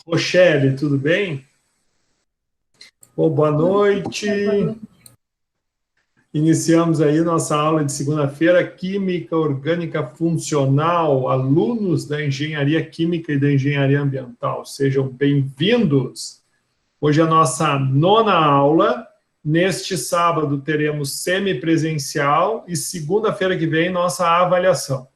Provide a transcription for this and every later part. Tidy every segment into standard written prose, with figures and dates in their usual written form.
Rochelle, tudo bem? Boa noite. Iniciamos aí nossa aula de segunda-feira, Química Orgânica Funcional, alunos da Engenharia Química e da Engenharia Ambiental. Sejam bem-vindos. Hoje é a nossa nona aula. Neste sábado teremos semipresencial e segunda-feira que vem nossa avaliação.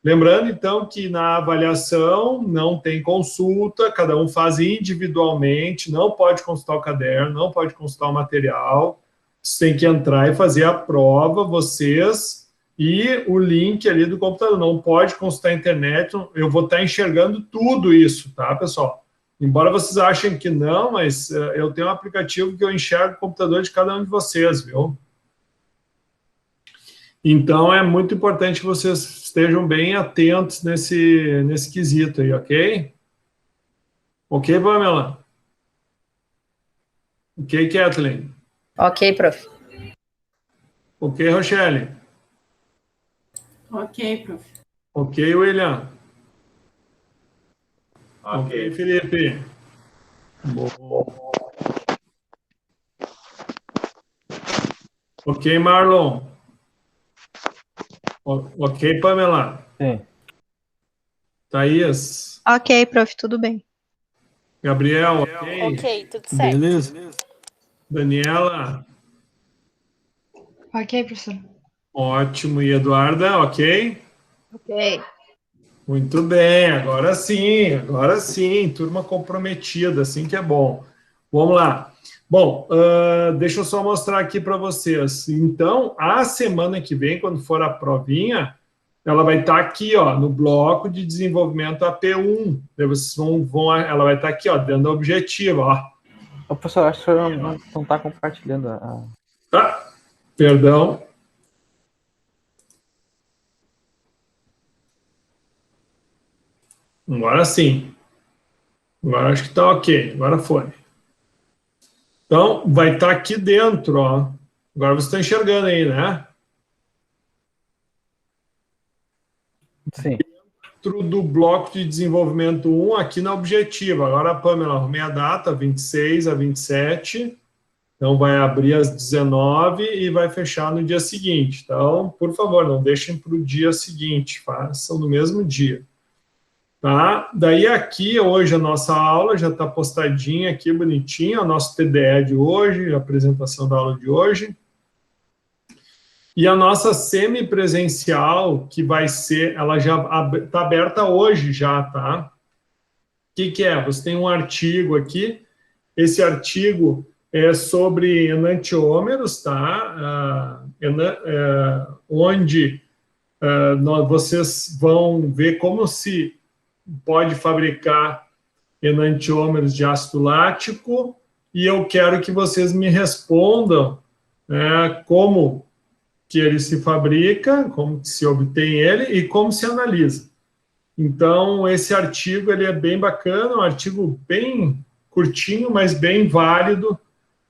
Lembrando, então, que na avaliação não tem consulta, cada um faz individualmente, não pode consultar o caderno, não pode consultar o material, você tem que entrar e fazer a prova, vocês, e o link ali do computador, não pode consultar a internet, eu vou estar enxergando tudo isso, tá, pessoal? Embora vocês achem que não, mas eu tenho um aplicativo que eu enxergo o computador de cada um de vocês, viu? Então, é muito importante que vocês estejam bem atentos nesse quesito aí, ok? Ok, Pamela? Ok, Kathleen? Ok, prof. Ok, Rochelle? Ok, prof. Ok, William? Ok, Felipe? Bom. Ok, Marlon? Ok, Pamela? Sim. Thaís? Ok, prof, tudo bem. Gabriel, ok? Ok, tudo certo. Beleza? Daniela? Ok, professor. Ótimo. E Eduarda, ok? Ok. Muito bem, agora sim, turma comprometida, assim que é bom. Vamos lá. Bom, deixa eu só mostrar aqui para vocês. Então, a semana que vem, quando for a provinha, ela vai estar aqui, ó, no bloco de desenvolvimento AP1. Daí vocês ela vai estar aqui, ó, dentro da objetiva, ó. Ô, professor, acho que o senhor não está compartilhando a... Tá, perdão. Agora sim. Agora acho que está ok. Agora foi. Então, vai estar aqui dentro, ó. Agora você está enxergando aí, né? Sim. Dentro do bloco de desenvolvimento 1, aqui na objetiva. Agora, Pamela, arrumei a data, 26 a 27. Então, vai abrir às 19 e vai fechar no dia seguinte. Então, por favor, não deixem para o dia seguinte, façam no mesmo dia. Tá? Daí aqui, hoje, a nossa aula já está postadinha aqui, bonitinha, o nosso TDE de hoje, a apresentação da aula de hoje. E a nossa semipresencial, que vai ser, ela já está aberta hoje já, tá? O que é? Você tem um artigo aqui, esse artigo é sobre enantiômeros, tá? Onde vocês vão ver como se pode fabricar enantiômeros de ácido lático, e eu quero que vocês me respondam como que ele se fabrica, como que se obtém ele e como se analisa. Então, esse artigo ele é bem bacana, um artigo bem curtinho, mas bem válido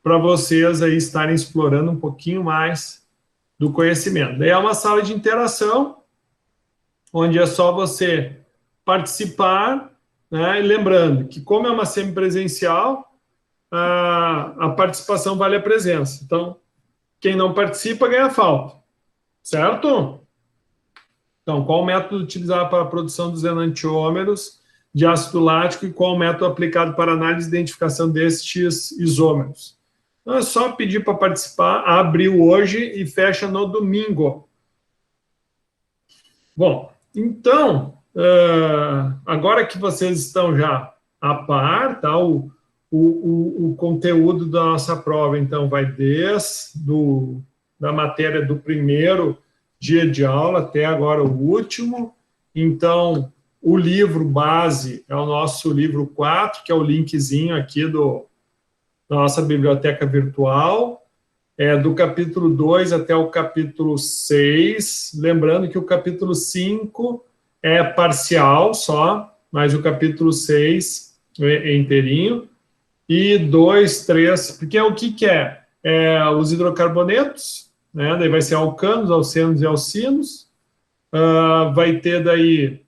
para vocês aí estarem explorando um pouquinho mais do conhecimento. Daí é uma sala de interação, onde é só você participar, né? E lembrando que, como é uma semipresencial, a participação vale a presença. Então, quem não participa ganha falta, certo? Então, qual o método utilizado para a produção dos enantiômeros de ácido lático e qual o método aplicado para análise e identificação destes isômeros? Então, é só pedir para participar, abriu hoje e fecha no domingo. Bom, então, agora que vocês estão já a par, tá? O conteúdo da nossa prova, então, vai da matéria do primeiro dia de aula até agora o último. Então, o livro base é o nosso livro 4, que é o linkzinho aqui da nossa biblioteca virtual. Do capítulo 2 até o capítulo 6, lembrando que o capítulo 5 é parcial só, mas o capítulo 6 é inteirinho, e 2, 3, porque o que é? Os hidrocarbonetos, né? Daí vai ser alcanos, alcenos e alcinos, vai ter daí,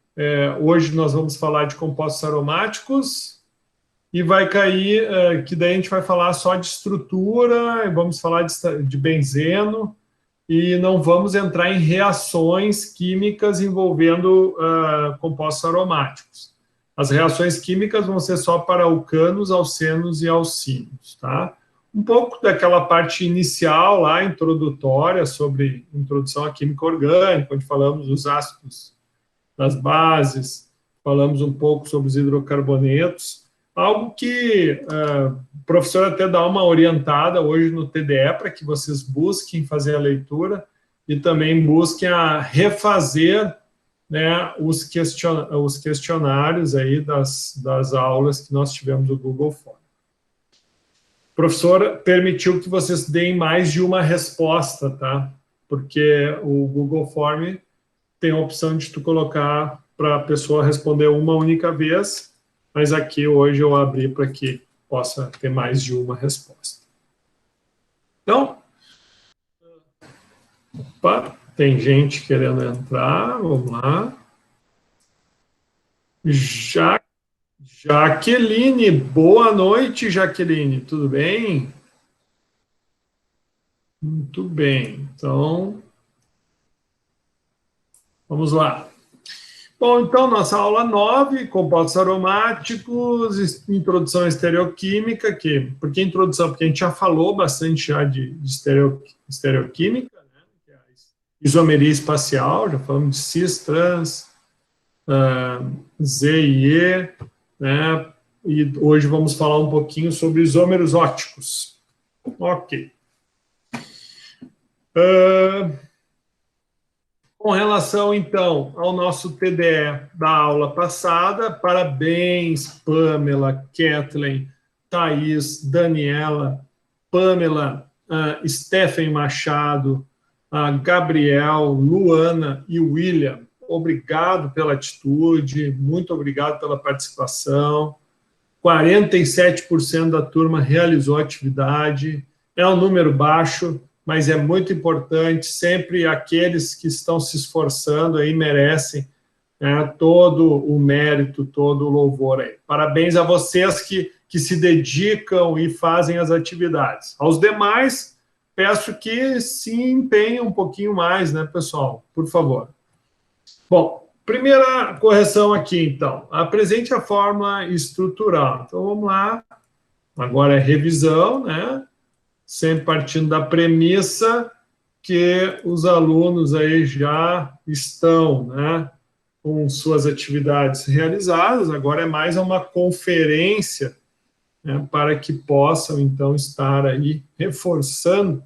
hoje nós vamos falar de compostos aromáticos, e vai cair, que daí a gente vai falar só de estrutura, vamos falar de benzeno, e não vamos entrar em reações químicas envolvendo compostos aromáticos. As reações químicas vão ser só para alcanos, alcenos e alcínios, tá? Um pouco daquela parte inicial lá, introdutória, sobre introdução à química orgânica, onde falamos dos ácidos, das bases, falamos um pouco sobre os hidrocarbonetos, algo que o professor até dá uma orientada hoje no TDE para que vocês busquem fazer a leitura e também busquem a refazer, né, os questionários aí das aulas que nós tivemos no Google Form. O professor permitiu que vocês deem mais de uma resposta, tá? Porque o Google Form tem a opção de tu colocar para a pessoa responder uma única vez, mas aqui hoje eu abri para que possa ter mais de uma resposta. Então, opa, tem gente querendo entrar, vamos lá. Jaqueline, boa noite, Jaqueline, tudo bem? Muito bem, então, vamos lá. Bom, então, nossa aula 9, compostos aromáticos, introdução à estereoquímica, por que introdução? Porque a gente já falou bastante já de estereoquímica, né? Que é a isomeria espacial, já falamos de cis, trans, Z e E, né? E hoje vamos falar um pouquinho sobre isômeros óticos. Ok. Com relação, então, ao nosso TDE da aula passada, parabéns, Pamela, Kathleen, Thaís, Daniela, Pamela, Stephen Machado, Gabriel, Luana e William. Obrigado pela atitude, muito obrigado pela participação. 47% da turma realizou a atividade, é um número baixo, mas é muito importante, sempre aqueles que estão se esforçando aí merecem, né, todo o mérito, todo o louvor aí. Parabéns a vocês que se dedicam e fazem as atividades. Aos demais, peço que se empenhem um pouquinho mais, né, pessoal? Por favor. Bom, primeira correção aqui, então. Apresente a fórmula estrutural. Então, vamos lá. Agora é revisão, né? Sempre partindo da premissa que os alunos aí já estão, né, com suas atividades realizadas, agora é mais uma conferência, né, para que possam, então, estar aí reforçando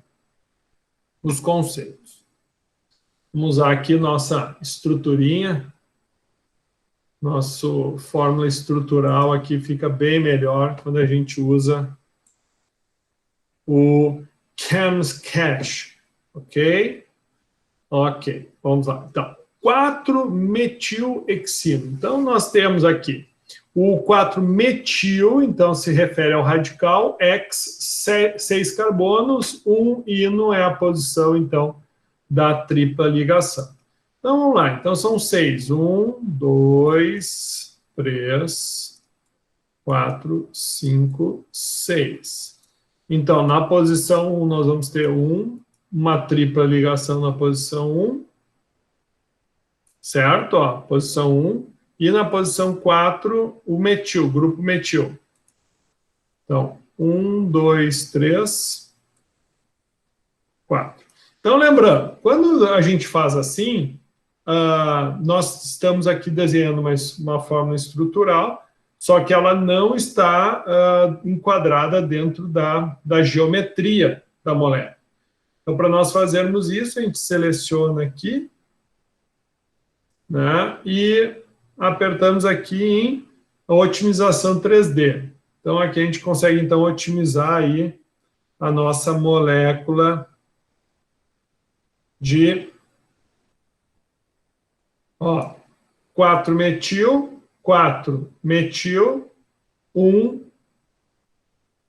os conceitos. Vamos usar aqui nossa estruturinha, nosso fórmula estrutural aqui fica bem melhor quando a gente usa o ChemsCache, ok? Ok, vamos lá. Então, 4-metilhexino. Então, nós temos aqui o 4-metil, então se refere ao radical, X, 6 carbonos, 1 hino é a posição, então, da tripla ligação. Então, vamos lá. Então, são 6. 1, 2, 3, 4, 5, 6. Então, na posição 1, nós vamos ter uma tripla ligação na posição 1, certo? Ó, posição 1. E na posição 4, o metil, grupo metil. Então, 1, 2, 3, 4. Então, lembrando, quando a gente faz assim, nós estamos aqui desenhando uma fórmula estrutural, só que ela não está enquadrada dentro da geometria da molécula. Então, para nós fazermos isso, a gente seleciona aqui, né, e apertamos aqui em otimização 3D. Então, aqui a gente consegue, então, otimizar aí a nossa molécula de 4-metil, 4-metil,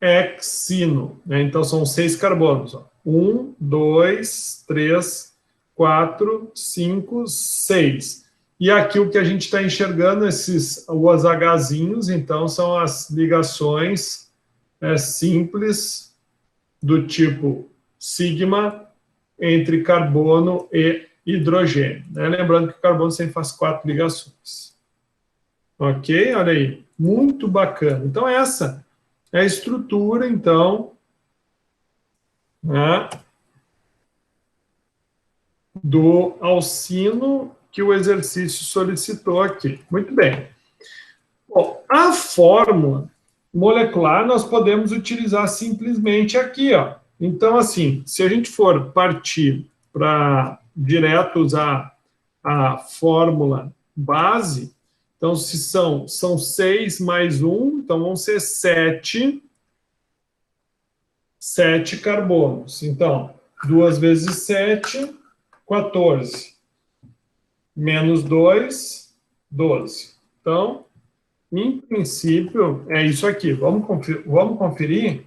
1-hexino, né? Então, são 6 carbonos. 1, 2, 3, 4, 5, 6. E aqui o que a gente está enxergando, os Hzinhos, então, são as ligações simples do tipo sigma entre carbono e hidrogênio, né? Lembrando que o carbono sempre faz 4 ligações. Ok? Olha aí. Muito bacana. Então, essa é a estrutura, então, né, do alcino que o exercício solicitou aqui. Muito bem. Bom, a fórmula molecular nós podemos utilizar simplesmente aqui, ó. Então, assim, se a gente for partir para direto usar a fórmula base, então, se são 6 mais 1, então vão ser 7 carbonos. Então, 2 vezes 7, 14. Menos 2, 12. Então, em princípio, é isso aqui. Vamos conferir?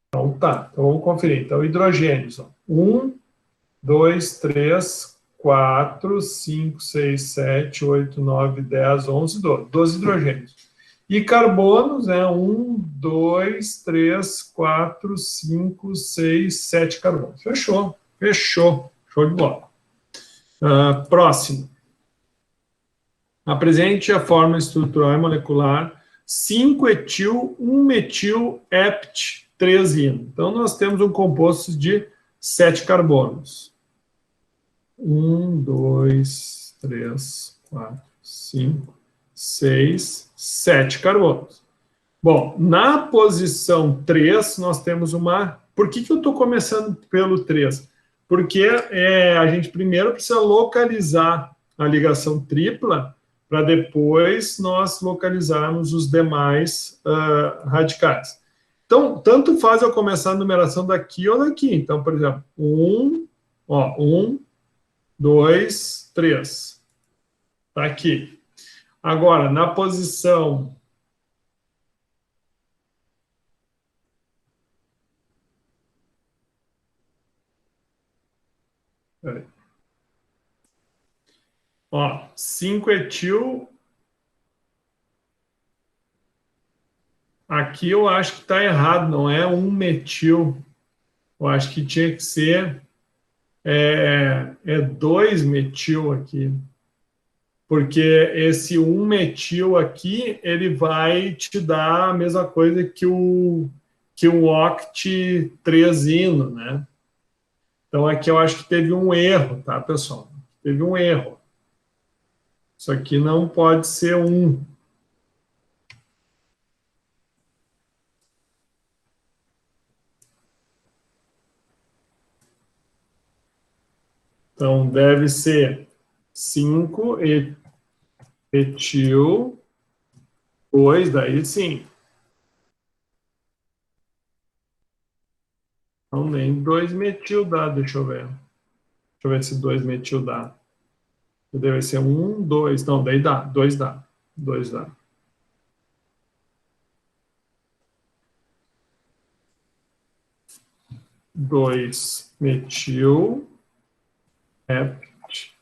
Então, tá. Então, vamos conferir. Então, hidrogênios. 1, 2, 3, 4, 5, 6, 7, 8, 9, 10, 11, 12. 12 hidrogênios. E carbonos, 1, 2, 3, 4, 5, 6, 7 carbonos. Fechou. Fechou. Show de bola. Próximo. Apresente a fórmula estrutural e molecular 5-etil, 1-metil, hept, 3-ino. Então, nós temos um composto de 7 carbonos. 1, 2, 3, 4, 5, 6, 7 carbonos. Bom, na posição 3, nós temos uma... Por que eu estou começando pelo 3? Porque a gente primeiro precisa localizar a ligação tripla para depois nós localizarmos os demais radicais. Então, tanto faz eu começar a numeração daqui ou daqui. Então, por exemplo, 1, 2, 3. Está aqui. Agora, na posição... Peraí. 5-etil. Aqui eu acho que está errado, não é 1-metil. Eu acho que tinha que ser 2-metil aqui. Porque esse 1-metil aqui, ele vai te dar a mesma coisa que o oct 3-ino, né? Então aqui eu acho que teve um erro, tá, pessoal? Teve um erro. Isso aqui não pode ser 1. Então, deve ser 5-etil, 2, daí sim. Então, nem 2-metil dá, deixa eu ver. Deixa eu ver se 2-metil dá. Deve ser 1, 2. Não, daí dá. 2 dá. 2 dá. Dois metil, hept.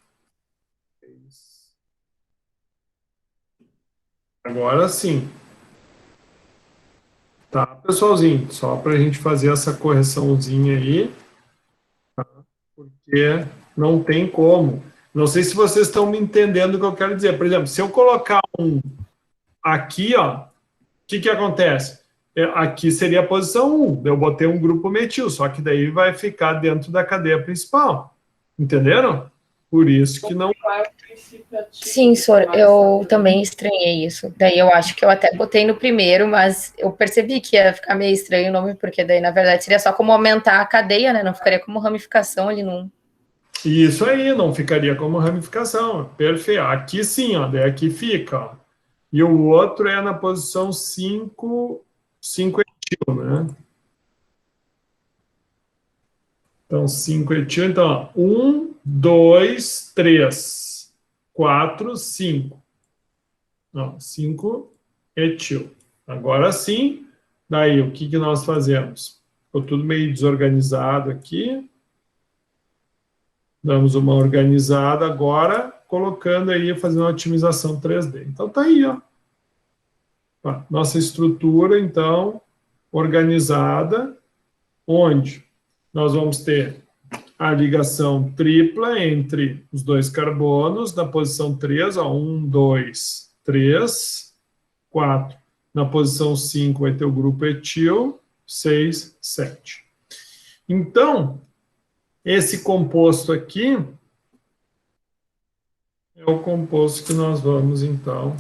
Agora sim. Tá, pessoalzinho? Só para a gente fazer essa correçãozinha aí, tá? Porque não tem como. Não sei se vocês estão me entendendo o que eu quero dizer. Por exemplo, se eu colocar um aqui, ó, o que acontece? Aqui seria a posição 1. Eu botei um grupo metil, só que daí vai ficar dentro da cadeia principal. Entenderam? Por isso que não... Sim, senhor, eu também estranhei isso. Daí eu acho que eu até botei no primeiro, mas eu percebi que ia ficar meio estranho o nome, porque daí, na verdade, seria só como aumentar a cadeia, né? Não ficaria como ramificação ali no... Isso aí, não ficaria como ramificação. Perfeito. Aqui sim, ó, daí aqui fica, ó. E o outro é na posição 5 etil, né? Então, 5 etil, então, 1, 2, 3, 4, 5. 5 etil. Agora sim, daí o que nós fazemos? Ficou tudo meio desorganizado aqui. Damos uma organizada agora. colocando aí, fazendo uma otimização 3D. Então, tá aí, ó. Nossa estrutura, então, organizada, onde nós vamos ter a ligação tripla entre os dois carbonos, na posição 3, ó, 1, 2, 3, 4. Na posição 5 vai ter o grupo etil, 6, 7. Então, esse composto aqui é o composto que nós vamos, então,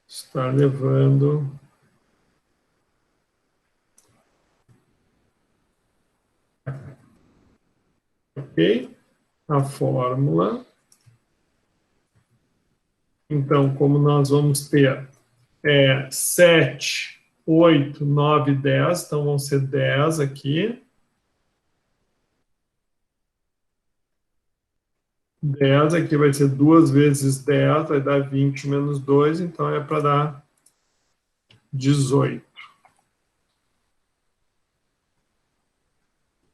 estar levando. Ok? A fórmula. Então, como nós vamos ter 7, 8, 9, 10, então vão ser 10 aqui. 10 aqui vai ser 2 vezes 10, vai dar 20 menos 2, então é para dar 18.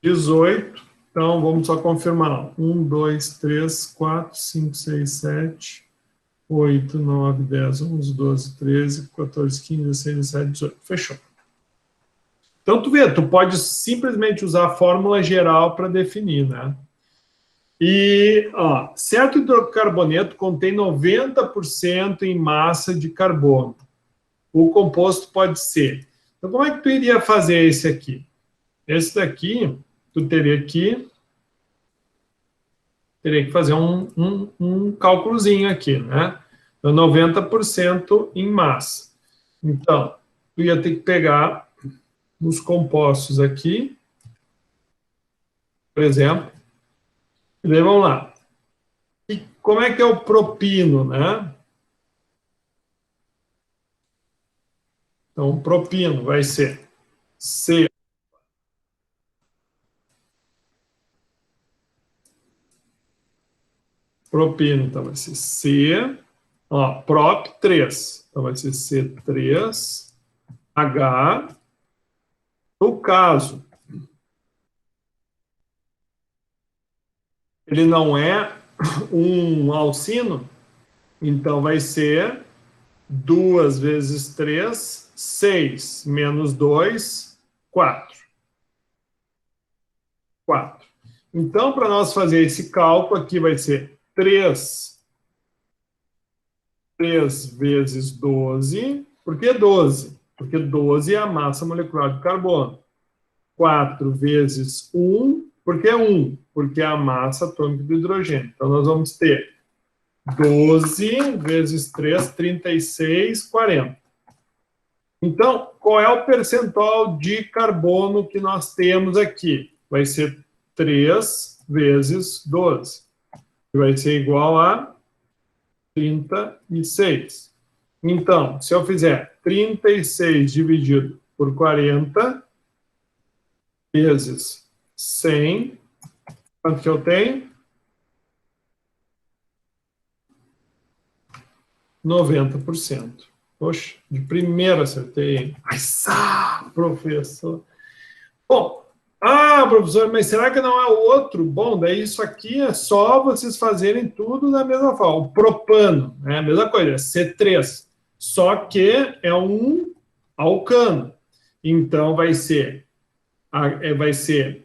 18, então vamos só confirmar. 1, 2, 3, 4, 5, 6, 7, 8, 9, 10, 11, 12, 13, 14, 15, 16, 17, 18. Fechou. Então, tu vê, tu pode simplesmente usar a fórmula geral para definir, né? E, ó, certo hidrocarboneto contém 90% em massa de carbono. O composto pode ser. Então, como é que tu iria fazer esse aqui? Esse daqui, tu teria que fazer um cálculozinho aqui, né? Então, 90% em massa. Então, tu ia ter que pegar os compostos aqui, por exemplo, e daí vamos lá. E como é que é o propino, né? Então, o propino vai ser C. Propino, então vai ser C. Ó, prop 3. Então vai ser C3H. No caso, ele não é um alcino, então vai ser 2 vezes 3, 6, menos 2, 4. 4. Então, para nós fazer esse cálculo aqui, vai ser 3 vezes 12. Por que 12? Porque 12 é a massa molecular do carbono. 4 vezes 1. Por que 1? Porque é a massa atômica do hidrogênio. Então, nós vamos ter 12 vezes 3, 36, 40. Então, qual é o percentual de carbono que nós temos aqui? Vai ser 3 vezes 12, que vai ser igual a 36. Então, se eu fizer 36 dividido por 40 vezes 100, quanto que eu tenho? 90%. Poxa, de primeira acertei. Ai, professor. Bom, professor, mas será que não é o outro? Bom, daí isso aqui é só vocês fazerem tudo da mesma forma. O propano, é a mesma coisa, é C3. Só que é um alcano. Então, vai ser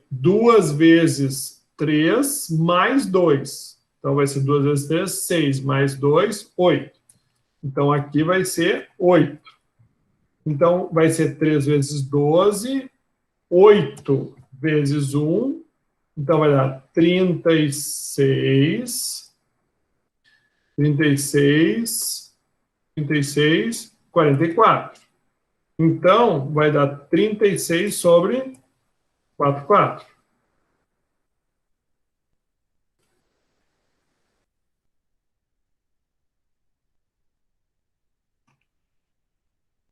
2 vezes 3 mais 2. Então, vai ser 2 vezes 3, 6 mais 2, 8. Então, aqui vai ser 8. Então, vai ser 3 vezes 12, 8 vezes 1. Então, vai dar 36, 44. Então, vai dar 36 sobre 44.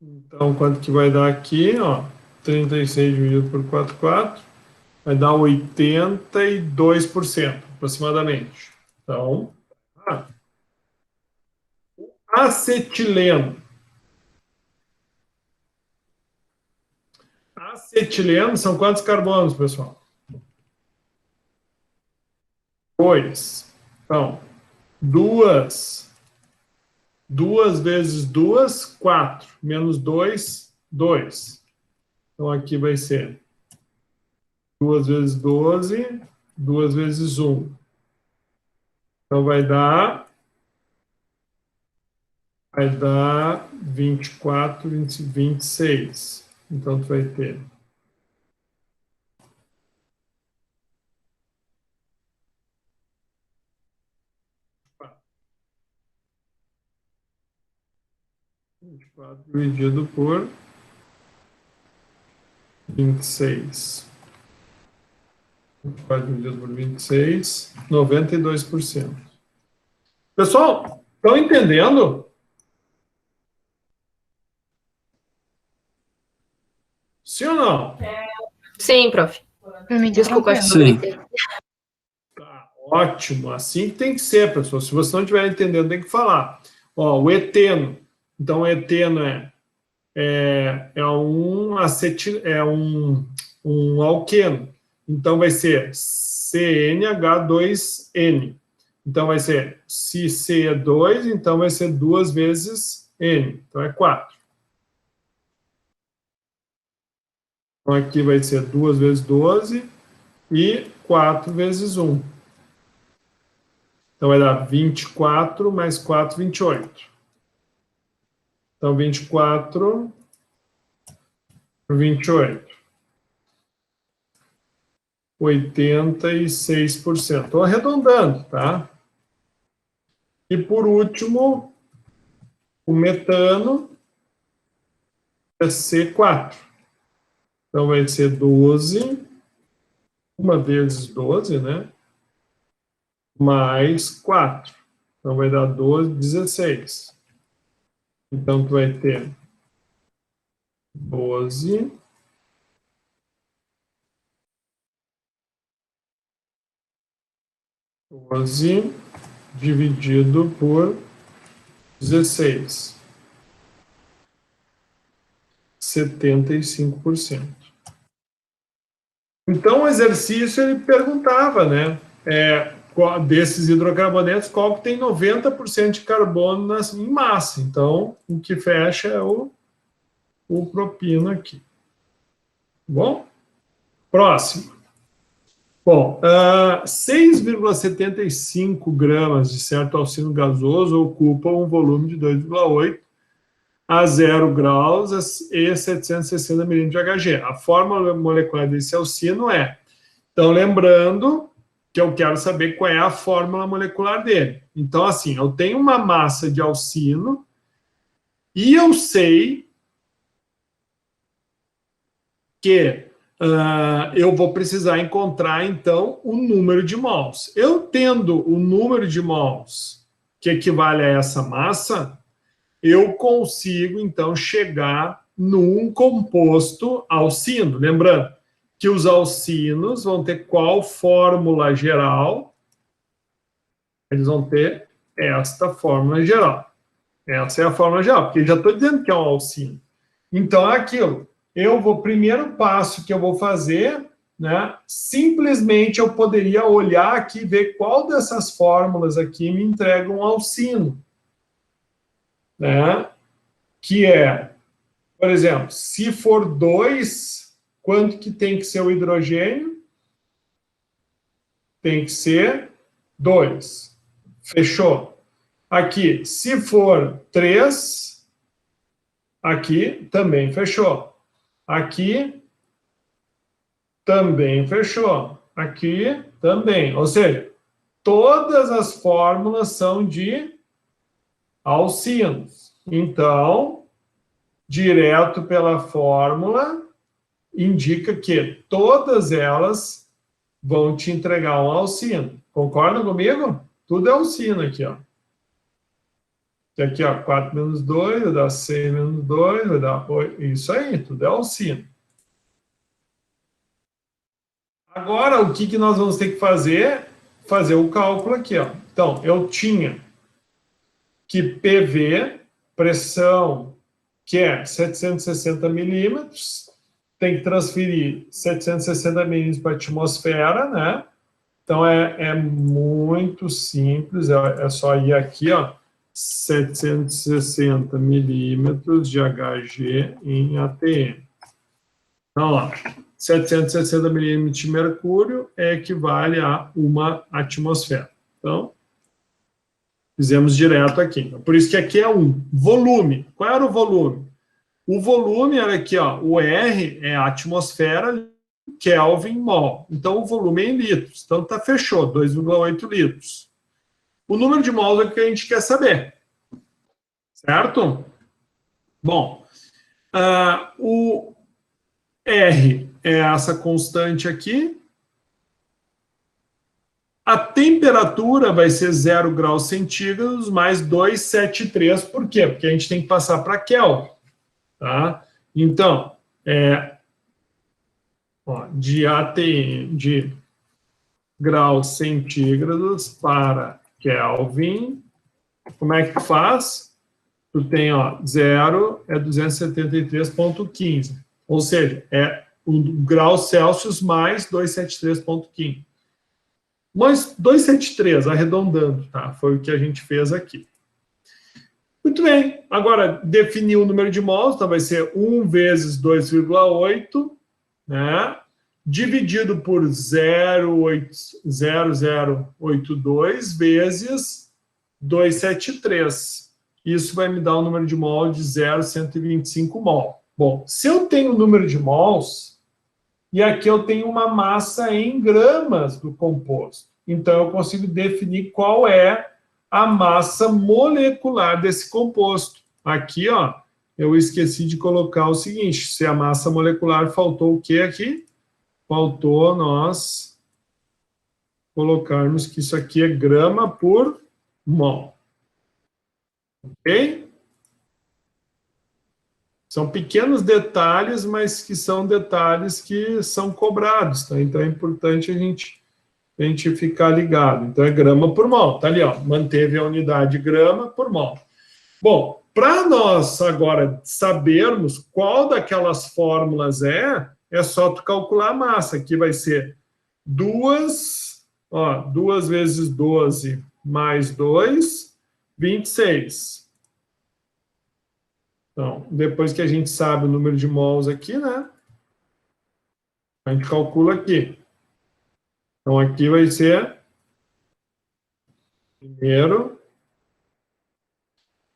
Então, quanto que vai dar aqui? Ó, 36 dividido por 44, vai dar 82%, aproximadamente. Então, acetileno. Acetileno são quantos carbonos, pessoal? 2. Então, 2 vezes 2, 4. Menos 2, 2. Então, aqui vai ser 2 vezes 12, 2 vezes 1. Então, vai dar 24, 26. Então, tu vai ter 24 dividido por 26. 24 dividido por 26, 92%. Pessoal, estão entendendo? Sim ou não? Sim, prof. Desculpa, Sim. Tá, ótimo. Assim que tem que ser, pessoal. Se você não estiver entendendo, tem que falar. Ó, o eteno. Então, o eteno um alqueno. Então, vai ser CnH2n. Então, vai ser, se C é 2, então vai ser 2 vezes N. Então, é 4. Então, aqui vai ser 2 vezes 12 e 4 vezes 1. Então, vai dar 24 mais 4, 28. Então, 24 por 28. 86%. Estou arredondando, tá? E, por último, o metano é C4. Então, vai ser 12, 1 vezes 12, né? Mais 4. Então, vai dar 12, 16. Então, tu vai ter 12 dividido por 16. 75%. Então, o exercício, ele perguntava, né? Desses hidrocarbonetos, qual que tem 90% de carbono em massa. Então, o que fecha é o propino aqui. Bom? Próximo. Bom, 6,75 gramas de certo alcino gasoso ocupam um volume de 2,8 a 0 graus e 760 milímetros de Hg. A fórmula molecular desse alcino é... Então, lembrando que eu quero saber qual é a fórmula molecular dele. Então, assim, eu tenho uma massa de alcino e eu sei que eu vou precisar encontrar, então, o número de mols. Eu tendo o número de mols que equivale a essa massa, eu consigo, então, chegar num composto alcino. Lembrando que os alcinos vão ter qual fórmula geral? Eles vão ter esta fórmula geral. Essa é a fórmula geral, porque já estou dizendo que é um alcino. Então, é aquilo. Primeiro passo que eu vou fazer, né? Simplesmente eu poderia olhar aqui e ver qual dessas fórmulas aqui me entrega um alcino. Né? Que é, por exemplo, se for 2, quanto que tem que ser o hidrogênio? Tem que ser 2. Fechou? Aqui, se for 3, aqui também fechou. Aqui também fechou. Aqui também. Ou seja, todas as fórmulas são de alcinos. Então, direto pela fórmula, indica que todas elas vão te entregar um alcino. Concorda comigo? Tudo é alcino aqui, ó. Aqui, ó, 4 menos 2, vai dar 6 menos 2, vai dar 8. Isso aí, tudo é alcino. Agora, o que nós vamos ter que fazer? Fazer o cálculo aqui, ó. Então, eu tinha que PV, pressão, que é 760 milímetros, tem que transferir 760 milímetros para a atmosfera, né? Então, é muito simples, é só ir aqui, ó, 760 milímetros de Hg em ATM. Então, ó, 760 milímetros de mercúrio equivale a uma atmosfera. Então, fizemos direto aqui. Por isso que aqui é um volume. Qual era o volume? O volume era aqui, ó, o R é a atmosfera, Kelvin, mol. Então, o volume é em litros. Então, tá, fechou, 2,8 litros. O número de mols é o que a gente quer saber. Certo? Bom, o R é essa constante aqui. A temperatura vai ser 0 graus centígrados mais 273. Por quê? Porque a gente tem que passar para Kelvin. Tá? Então, de ATM, de graus centígrados para Kelvin, como é que faz? Tu tem, ó, 0 é 273,15. Ou seja, é 1 grau Celsius mais 273,15. Mas 273, arredondando, tá? Foi o que a gente fez aqui. Muito bem. Agora, definir o número de mols, então vai ser 1 vezes 2,8, né? Dividido por 0,0082 vezes 273. Isso vai me dar um número de mol de 0,125 mol. Bom, se eu tenho o número de mols, e aqui eu tenho uma massa em gramas do composto, então eu consigo definir qual é a massa molecular desse composto. Aqui, ó, eu esqueci de colocar o seguinte, se a massa molecular faltou o que aqui? Faltou nós colocarmos que isso aqui é grama por mol. Ok? São pequenos detalhes, mas que são detalhes que são cobrados, tá? Então é importante a gente ficar ligado. Então é grama por mol, tá ali, ó, manteve a unidade grama por mol. Bom, para nós agora sabermos qual daquelas fórmulas é só tu calcular a massa. Aqui vai ser 2 vezes 12 mais 2, 26. Então, depois que a gente sabe o número de mols aqui, né? A gente calcula aqui. Então, aqui vai ser, primeiro,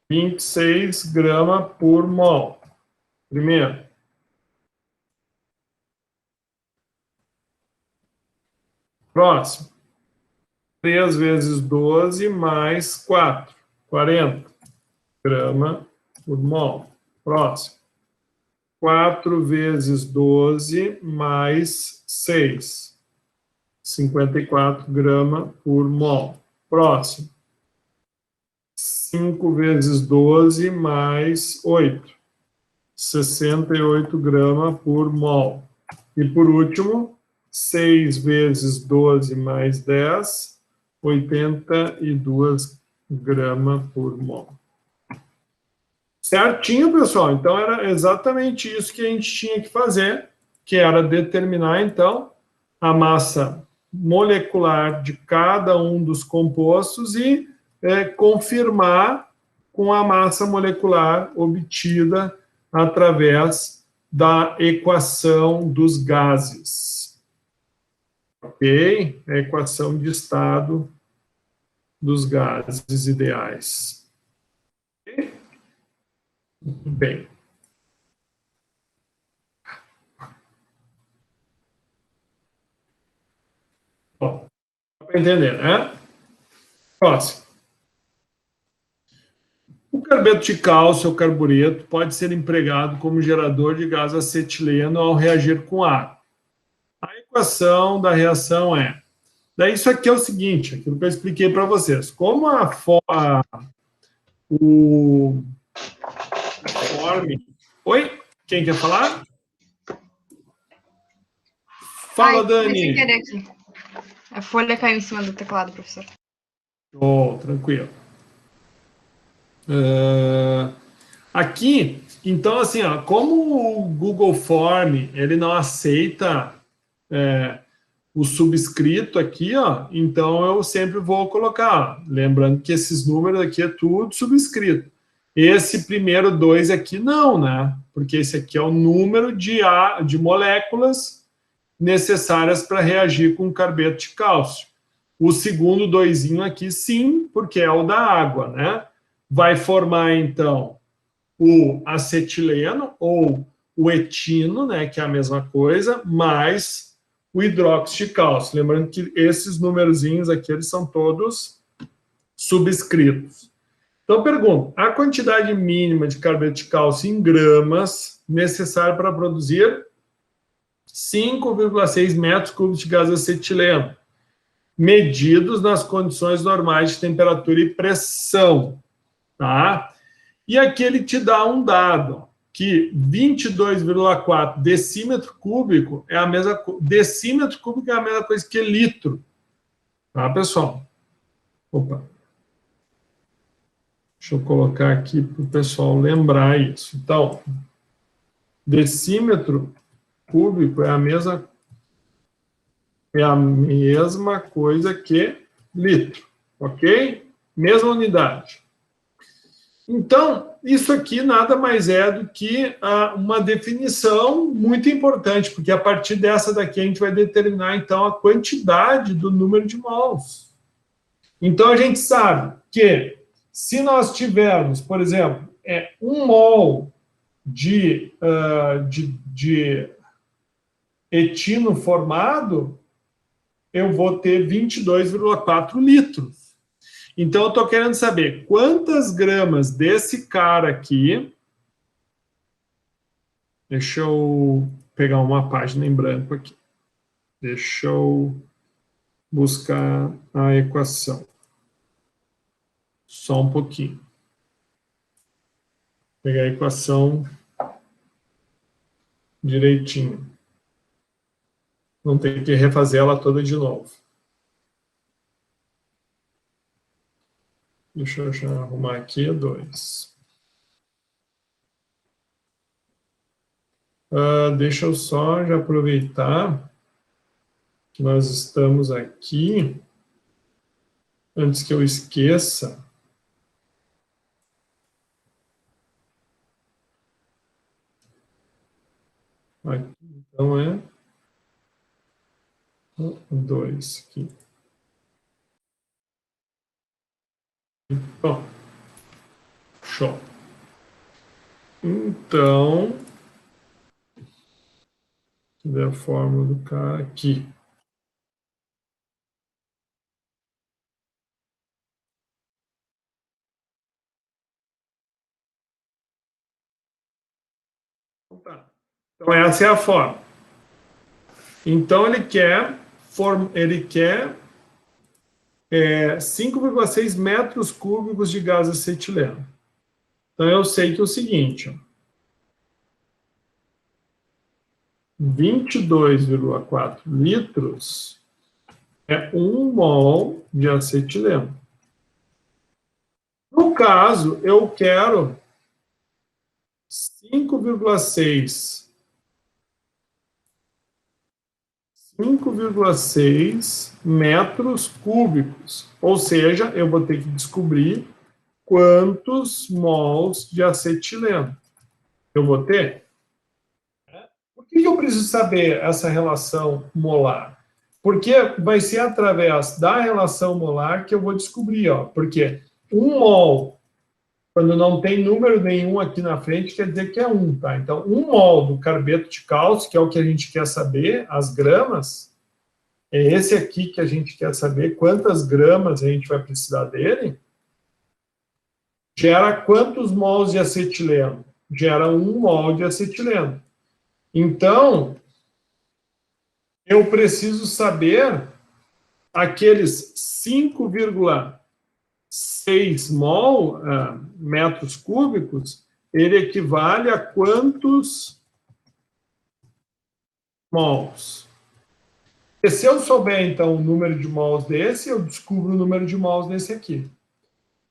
26 gramas por mol. Primeiro. Próximo. 3 vezes 12 mais 4. 40 gramas por mol. Próximo. 4 vezes 12 mais 6. 54 gramas por mol. Próximo. 5 vezes 12 mais 8. 68 gramas por mol. E por último, 6 vezes 12 mais 10, 82 gramas por mol. Certinho, pessoal? Então, era exatamente isso que a gente tinha que fazer, que era determinar, então, a massa molecular de cada um dos compostos e confirmar com a massa molecular obtida através da equação dos gases. Ok? A equação de estado dos gases ideais. Okay? Muito bem. Bom, para entender, né? Próximo. O carbeto de cálcio ou carbureto pode ser empregado como gerador de gás acetileno ao reagir com água. A equação da reação é... Daí isso aqui é o seguinte, aquilo que eu expliquei para vocês. Como o forme... Oi? Quem quer falar? Fala, Dani. Sem querer aqui. A folha caiu em cima do teclado, professor. Oh, tranquilo. Aqui, então, assim, ó, como o Google Form, ele não aceita o subscrito aqui, ó, então eu sempre vou colocar, ó, lembrando que esses números aqui é tudo subscrito. Esse primeiro 2 aqui não, né? Porque esse aqui é o número de moléculas necessárias para reagir com carbeto de cálcio. O segundo 2 aqui, sim, porque é o da água, né? Vai formar, então, o acetileno ou o etino, né, que é a mesma coisa, mais o hidróxido de cálcio. Lembrando que esses numerozinhos aqui, eles são todos subscritos. Então, pergunto, a quantidade mínima de carbeto de cálcio em gramas necessária para produzir 5,6 metros cúbicos de gás acetileno, medidos nas condições normais de temperatura e pressão, tá? E aqui ele te dá um dado, que 22,4 decímetro cúbico é a mesma decímetro cúbico é a mesma coisa que litro. Tá, pessoal? Opa. Deixa eu colocar aqui para o pessoal lembrar isso. Então, decímetro cúbico é a mesma coisa que litro, ok? Mesma unidade. Então, isso aqui nada mais é do que uma definição muito importante, porque a partir dessa daqui a gente vai determinar, então, a quantidade do número de mols. Então, a gente sabe que se nós tivermos, por exemplo, 1 mol de etino formado, eu vou ter 22,4 litros. Então, eu estou querendo saber quantas gramas desse cara aqui... Deixa eu pegar uma página em branco aqui. Deixa eu buscar a equação. Só um pouquinho. Vou pegar a equação direitinho. Não tem que refazer ela toda de novo. Deixa eu já arrumar aqui, 2. Deixa eu só já aproveitar que nós estamos aqui, antes que eu esqueça. Aqui, então é 2 aqui. Bom, show. Então, cadê a fórmula do cara aqui? Então, essa é a fórmula. Então, ele quer 5,6 metros cúbicos de gás acetileno. Então, eu sei que é o seguinte, ó, 22,4 litros é 1 mol de acetileno. No caso, eu quero 5,6 metros cúbicos. Ou seja, eu vou ter que descobrir quantos mols de acetileno eu vou ter. Por que eu preciso saber essa relação molar? Porque vai ser através da relação molar que eu vou descobrir, ó, porque 1 mol, quando não tem número nenhum aqui na frente, quer dizer que é 1, tá? Então, 1 mol do carbeto de cálcio, que é o que a gente quer saber, as gramas, é esse aqui que a gente quer saber quantas gramas a gente vai precisar dele, gera quantos mols de acetileno? Gera 1 mol de acetileno. Então, eu preciso saber aqueles 5,6 metros cúbicos, ele equivale a quantos mols? E se eu souber, então, o número de mols desse, eu descubro o número de mols desse aqui.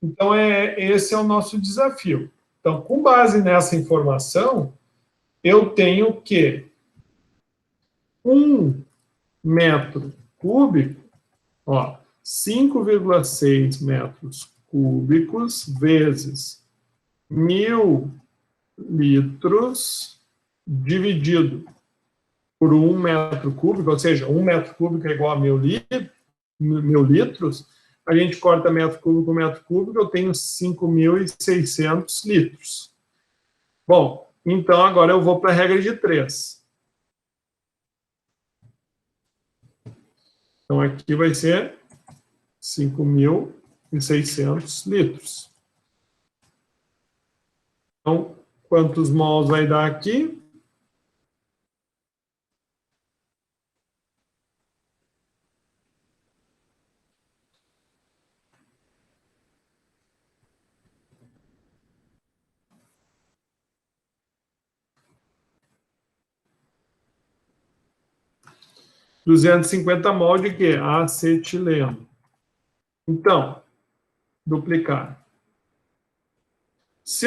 Então, esse é o nosso desafio. Então, com base nessa informação, eu tenho que 1 metro cúbico, ó, 5,6 metros cúbicos vezes 1.000 litros dividido por 1 metro cúbico, ou seja, 1 metro cúbico é igual a 1.000 litros, a gente corta metro cúbico, eu tenho 5.600 litros. Bom, então agora eu vou para a regra de 3. Então aqui vai ser 5.600 litros. Então, quantos mols vai dar aqui? ...250 mol de quê? Acetileno. Então, duplicar. Se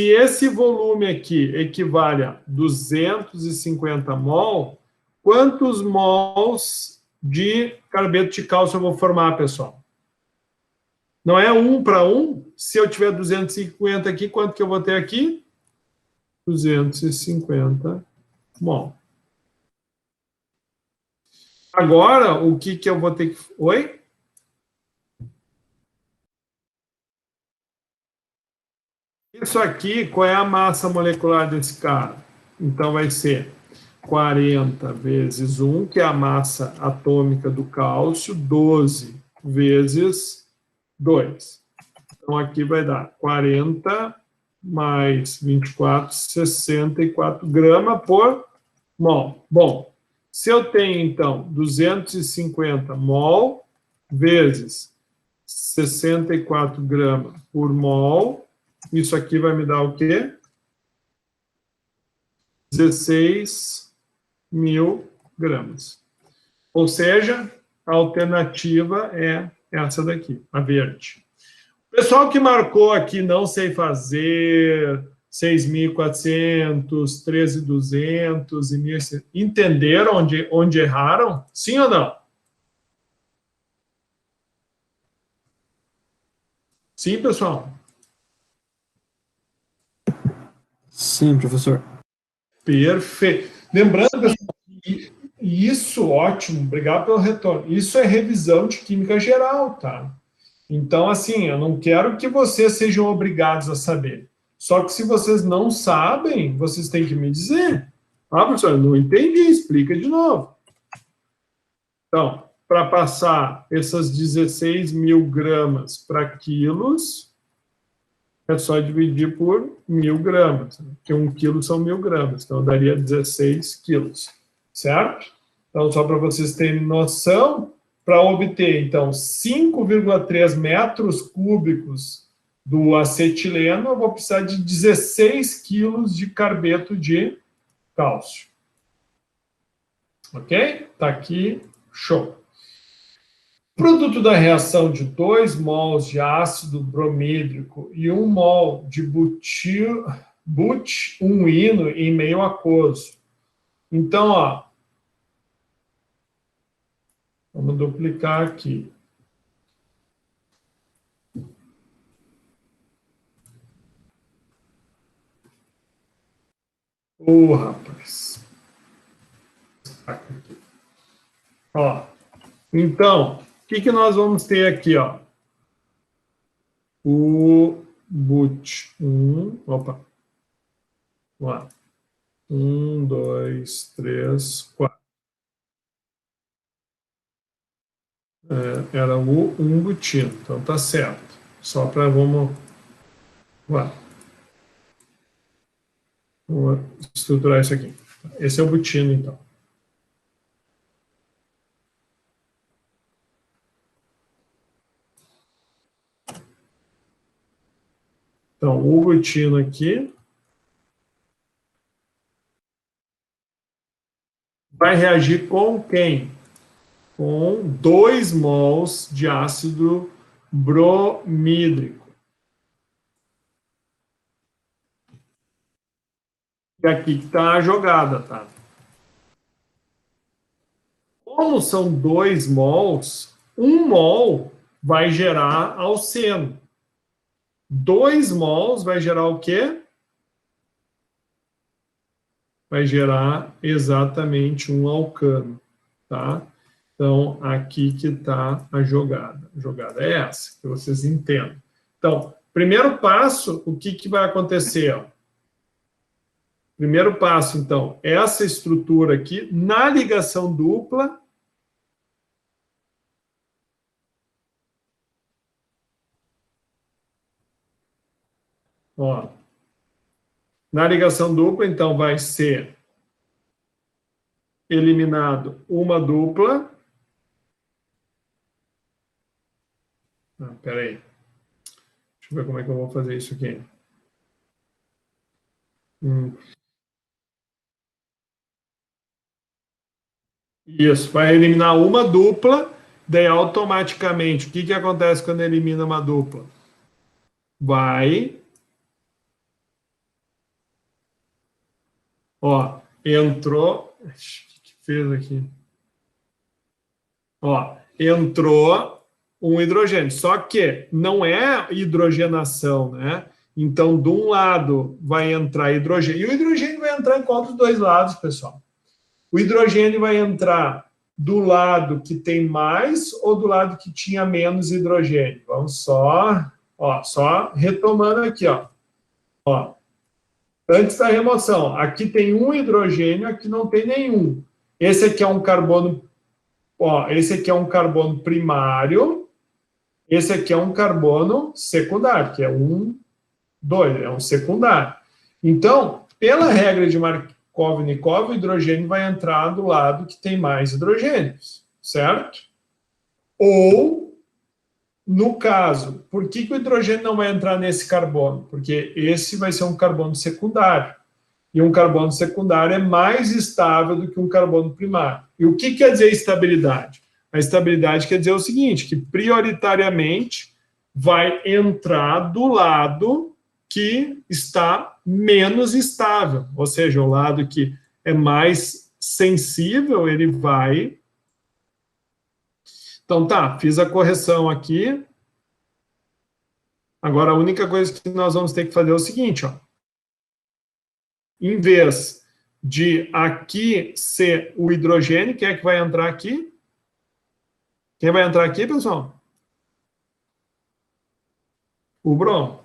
esse volume aqui equivale a 250 mol, quantos mols de carbeto de cálcio eu vou formar, pessoal? Não é 1 para 1? Se eu tiver 250 aqui, quanto que eu vou ter aqui? 250 mol. Agora, o que eu vou ter que... Oi? Isso aqui, qual é a massa molecular desse cara? Então, vai ser 40 vezes 1, que é a massa atômica do cálcio, 12 vezes 2. Então, aqui vai dar 40 mais 24, 64 gramas por mol. Bom, se eu tenho, então, 250 mol vezes 64 gramas por mol, isso aqui vai me dar o quê? 16.000 gramas. Ou seja, a alternativa é essa daqui, a verde. O pessoal que marcou aqui, não sei fazer, 6.400, 13.200 e 1.100, entenderam onde erraram? Sim ou não? Sim, pessoal? Sim, professor. Perfeito. Lembrando, pessoal, isso, ótimo, obrigado pelo retorno. Isso é revisão de química geral, tá? Então, assim, eu não quero que vocês sejam obrigados a saber. Só que se vocês não sabem, vocês têm que me dizer. Ah, professor, eu não entendi, explica de novo. Então, para passar essas 16.000 gramas para quilos, é só dividir por 1.000 gramas, porque 1 quilo são 1.000 gramas, então daria 16 quilos, certo? Então, só para vocês terem noção, para obter, então, 5,3 metros cúbicos do acetileno, eu vou precisar de 16 quilos de carbeto de cálcio. Ok? Está aqui, show. Produto da reação de 2 mols de ácido bromídrico e 1 mol de but-1-ino em meio aquoso. Então, ó, vamos duplicar aqui. Rapaz. Aqui. Ó, então, o que nós vamos ter aqui, ó? O but-1, opa. Vamos lá. 1, 2, 3, 4. Era o 1-butino, então tá certo. Só para vamos estruturar isso aqui. Esse é o butino, então. Então, o butino aqui vai reagir com quem? Com 2 mols de ácido bromídrico. E aqui que está a jogada, tá? como são 2 mols, 1 mol vai gerar alceno. 2 mols vai gerar o quê? Vai gerar exatamente um alcano, tá? Então, aqui que está a jogada. A jogada é essa, que vocês entendam. Então, primeiro passo, o que vai acontecer? Ó? Primeiro passo, então, essa estrutura aqui, na ligação dupla, ó, na ligação dupla, então, vai ser eliminado uma dupla. Espera aí. Deixa eu ver como é que eu vou fazer isso aqui. Isso, vai eliminar uma dupla, daí automaticamente, o que acontece quando elimina uma dupla? Vai... Ó, entrou... O que fez aqui? Ó, entrou um hidrogênio, só que não é hidrogenação, né? Então, de um lado vai entrar hidrogênio, e o hidrogênio vai entrar em qual dos dois lados, pessoal? O hidrogênio vai entrar do lado que tem mais ou do lado que tinha menos hidrogênio? Vamos só retomando aqui, ó. Antes da remoção, aqui tem um hidrogênio, aqui não tem nenhum. Esse aqui é um carbono, esse aqui é um carbono primário, esse aqui é um carbono secundário, que é 1, 2, é um secundário. Então, pela regra de Markov-Nikov, o hidrogênio vai entrar do lado que tem mais hidrogênios, certo? Ou, no caso, por que o hidrogênio não vai entrar nesse carbono? Porque esse vai ser um carbono secundário. E um carbono secundário é mais estável do que um carbono primário. E o que quer dizer estabilidade? A estabilidade quer dizer o seguinte, que prioritariamente vai entrar do lado que está menos estável. Ou seja, o lado que é mais sensível, ele vai... Então, tá, fiz a correção aqui. Agora, a única coisa que nós vamos ter que fazer é o seguinte, ó. Em vez de aqui ser o hidrogênio, quem é que vai entrar aqui? Quem vai entrar aqui, pessoal? O bromo.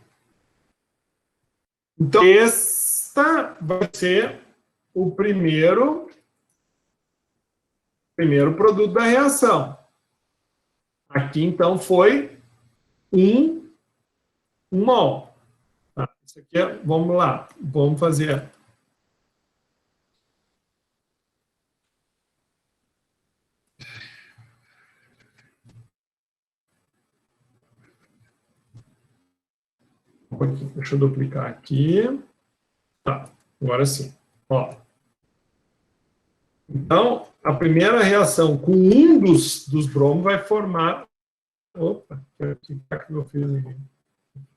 Então, esta vai ser o primeiro produto da reação. Aqui, então, foi um mol. Tá, isso aqui é, vamos lá, vamos fazer. Deixa eu duplicar aqui. Tá, agora sim. Ó. Então, a primeira reação com um dos bromos vai formar... Opa, o que eu fiz aqui?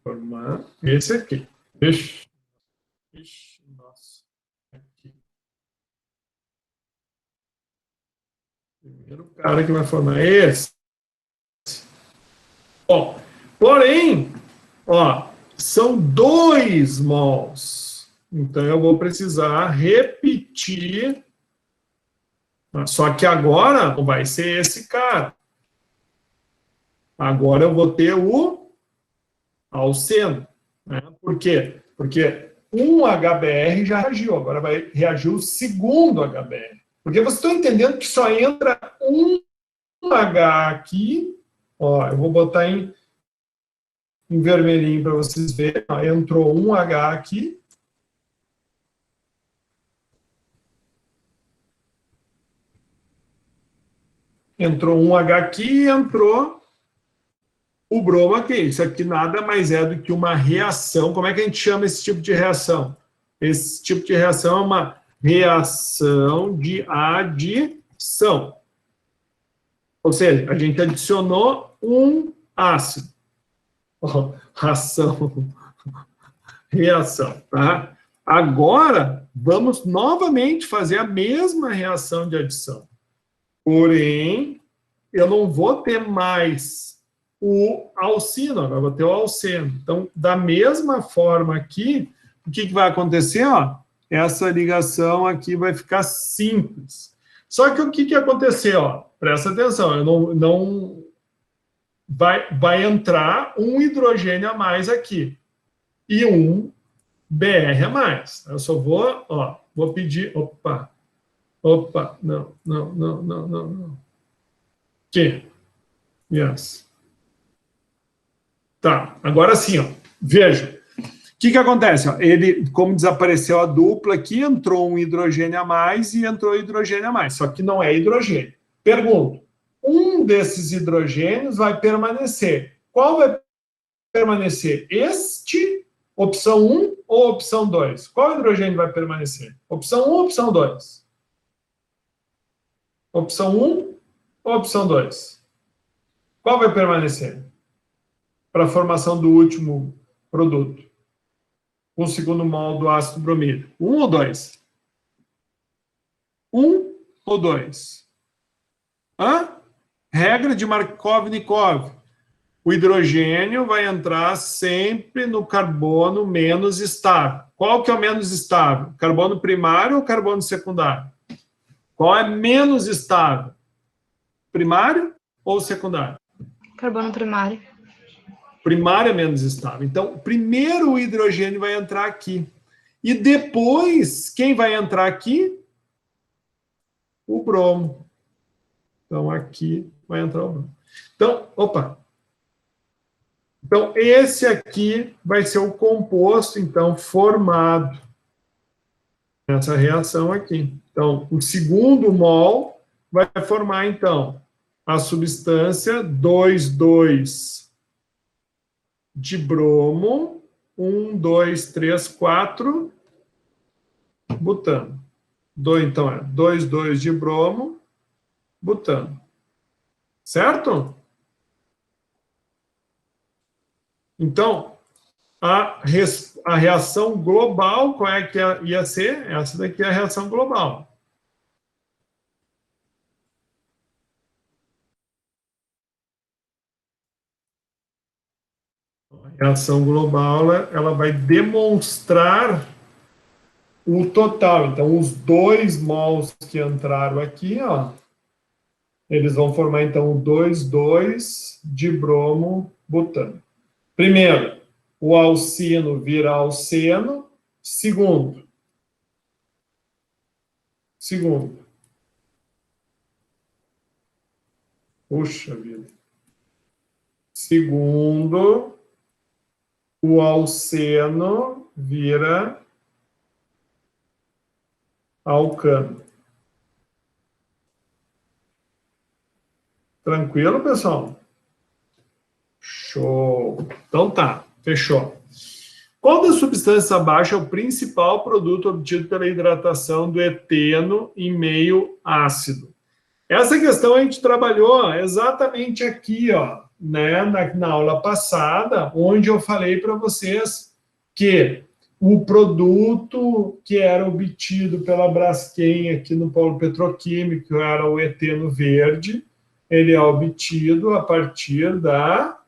Formar esse aqui. Nossa. Aqui. Primeiro cara que vai formar esse. Ó, porém, ó, são 2 mols. Então, eu vou precisar repetir. Só que agora não vai ser esse cara. Agora eu vou ter o alceno. Né? Por quê? Porque um HBr já reagiu. Agora vai reagir o segundo HBr. Porque vocês estão entendendo que só entra um H aqui. Ó, eu vou botar em vermelhinho para vocês verem. Ó, entrou um H aqui. Entrou um H aqui e entrou o bromo aqui. Isso aqui nada mais é do que uma reação. Como é que a gente chama esse tipo de reação? Esse tipo de reação é uma reação de adição. Ou seja, a gente adicionou um ácido. Reação, tá? Agora, vamos novamente fazer a mesma reação de adição. Porém, eu não vou ter mais o alcino, agora vou ter o alceno. Então, da mesma forma aqui, o que vai acontecer? Ó, essa ligação aqui vai ficar simples. Só que o que aconteceu? Ó, presta atenção, eu não vai entrar um hidrogênio a mais aqui e um BR a mais. Eu só vou pedir, opa, não. Aqui, yes. Tá, agora sim, ó, veja. O que acontece? Ó, ele, como desapareceu a dupla aqui, entrou um hidrogênio a mais e entrou hidrogênio a mais, só que não é hidrogênio. Pergunto, um desses hidrogênios vai permanecer. Qual vai permanecer? Este, opção 1 ou opção 2? Qual hidrogênio vai permanecer? Opção 1 ou opção 2? Opção 1 ou opção 2? Qual vai permanecer? Para a formação do último produto. O segundo mol do ácido bromídrico. 1 ou 2? 1 ou 2? Regra de Markov-Nikov. O hidrogênio vai entrar sempre no carbono menos estável. Qual que é o menos estável? Carbono primário ou carbono secundário? Qual é menos estável? Primário ou secundário? Carbono primário. Primário é menos estável. Então, primeiro o hidrogênio vai entrar aqui. E depois, quem vai entrar aqui? O bromo. Então, aqui vai entrar o bromo. Então, Então, esse aqui vai ser o composto, então, formado nessa reação aqui. Então, o segundo mol vai formar, então, a substância 2,2 de bromo, 1, 2, 3, 4, butano. Então, é 2,2 de bromo, butano. Certo? Então, a reação global, qual é que ia ser? Essa daqui é a reação global. A reação global, ela vai demonstrar o total. Então, os 2 mols que entraram aqui, ó, eles vão formar, então, o 2,2 de bromo butano. Primeiro, o alcino vira alceno. Segundo. Puxa vida. Segundo, o alceno vira alcano. Tranquilo, pessoal? Show. Então tá, fechou. Qual das substâncias abaixo é o principal produto obtido pela hidratação do eteno em meio ácido? Essa questão a gente trabalhou exatamente aqui, ó, né, na aula passada, onde eu falei para vocês que o produto que era obtido pela Braskem aqui no polo petroquímico era o eteno verde, ele é obtido a partir da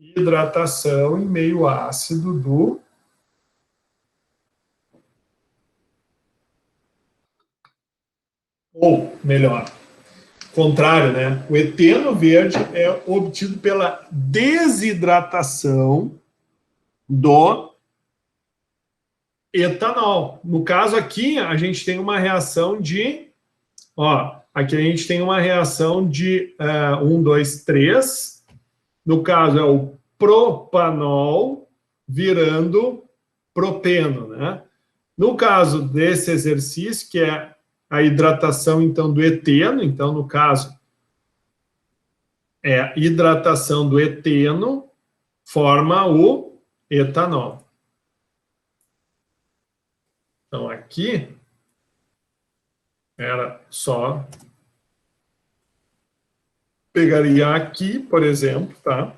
hidratação em meio ácido do ou melhor, contrário, né? O eteno verde é obtido pela desidratação do etanol. No caso aqui, a gente tem uma reação de, aqui a gente tem uma reação de 1, 2, 3. No caso, é o propanol virando propeno, né? No caso desse exercício, que é a hidratação, então, do eteno, então, no caso, a hidratação do eteno forma o etanol. Então, aqui, era só... Pegaria aqui, por exemplo, tá?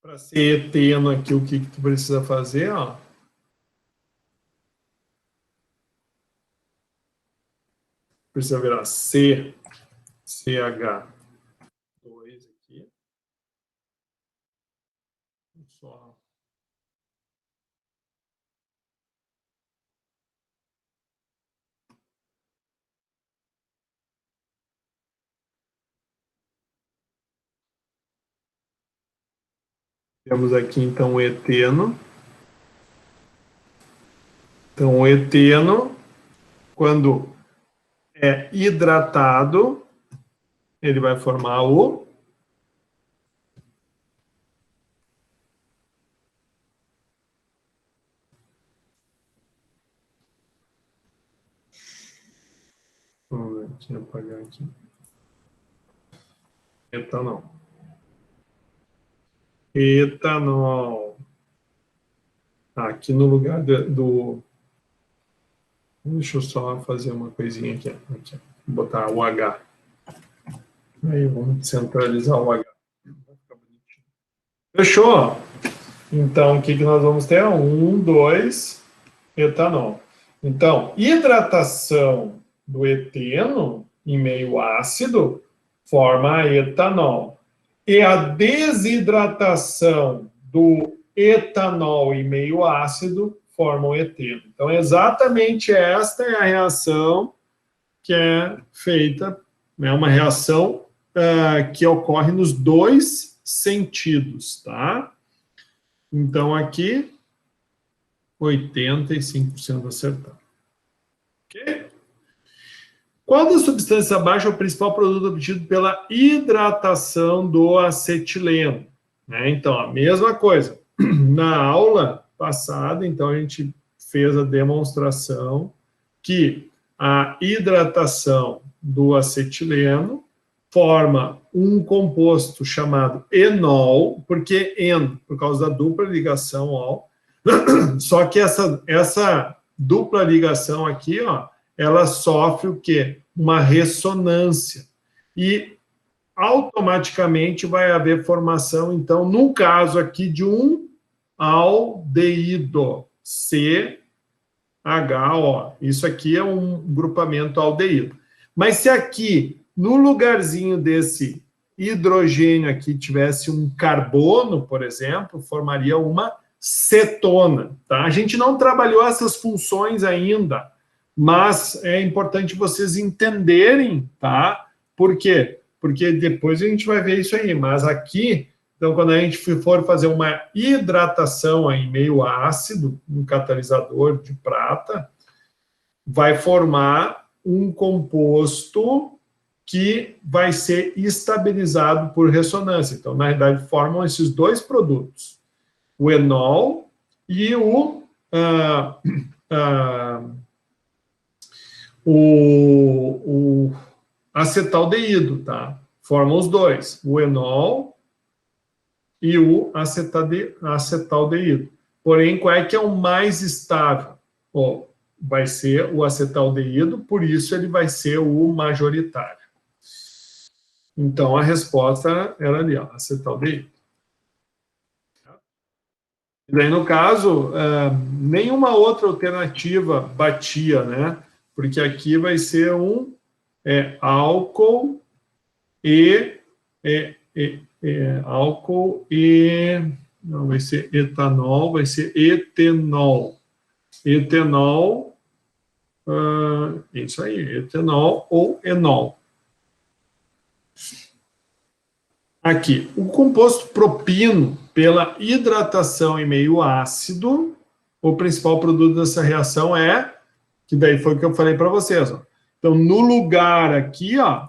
Para ser eteno aqui, o que tu precisa fazer, ó? precisa virar CH2 aqui. Só. Temos aqui, então, o eteno. Então, o eteno, quando é hidratado, ele vai formar o vamos ver, deixa eu apagar aqui. Etanol. Etanol. Aqui no lugar do... Deixa eu só fazer uma coisinha aqui. Vou botar o H. Aí vamos centralizar o H. Fechou? Então, o que nós vamos ter? 1, 2, etanol. Então, hidratação do eteno em meio ácido forma etanol. E a desidratação do etanol em meio ácido forma o eteno. Então, exatamente esta é a reação que é feita, é uma reação que ocorre nos dois sentidos, tá? Então, aqui, 85% acertado. Ok? Qual das substâncias abaixo é o principal produto obtido pela hidratação do acetileno? Então, a mesma coisa. Na aula passada, então, a gente fez a demonstração que a hidratação do acetileno forma um composto chamado enol, porque en, por causa da dupla ligação ol, só que essa dupla ligação aqui, ó, ela sofre o quê? Uma ressonância. E automaticamente vai haver formação, então, no caso aqui, de um aldeído, CHO. Isso aqui é um grupamento aldeído. Mas se aqui, no lugarzinho desse hidrogênio aqui, tivesse um carbono, por exemplo, formaria uma cetona, tá? A gente não trabalhou essas funções ainda, mas é importante vocês entenderem, tá? Por quê? Porque depois a gente vai ver isso aí, mas aqui, então, quando a gente for fazer uma hidratação em meio ácido, um catalisador de prata, vai formar um composto que vai ser estabilizado por ressonância. Então, na realidade, formam esses dois produtos, o enol e o acetaldeído, tá? Formam os dois, o enol e o acetaldeído. Porém, qual é que é o mais estável? Vai ser o acetaldeído, por isso ele vai ser o majoritário. Então, a resposta era ali, ó, acetaldeído. E daí, no caso, nenhuma outra alternativa batia, né? Porque aqui vai ser um álcool não, vai ser etanol, vai ser etenol. Etenol, isso aí, etenol ou enol. Aqui, o composto propino, pela hidratação em meio ácido, o principal produto dessa reação é, que daí foi o que eu falei para vocês, ó. Então, no lugar aqui, ó,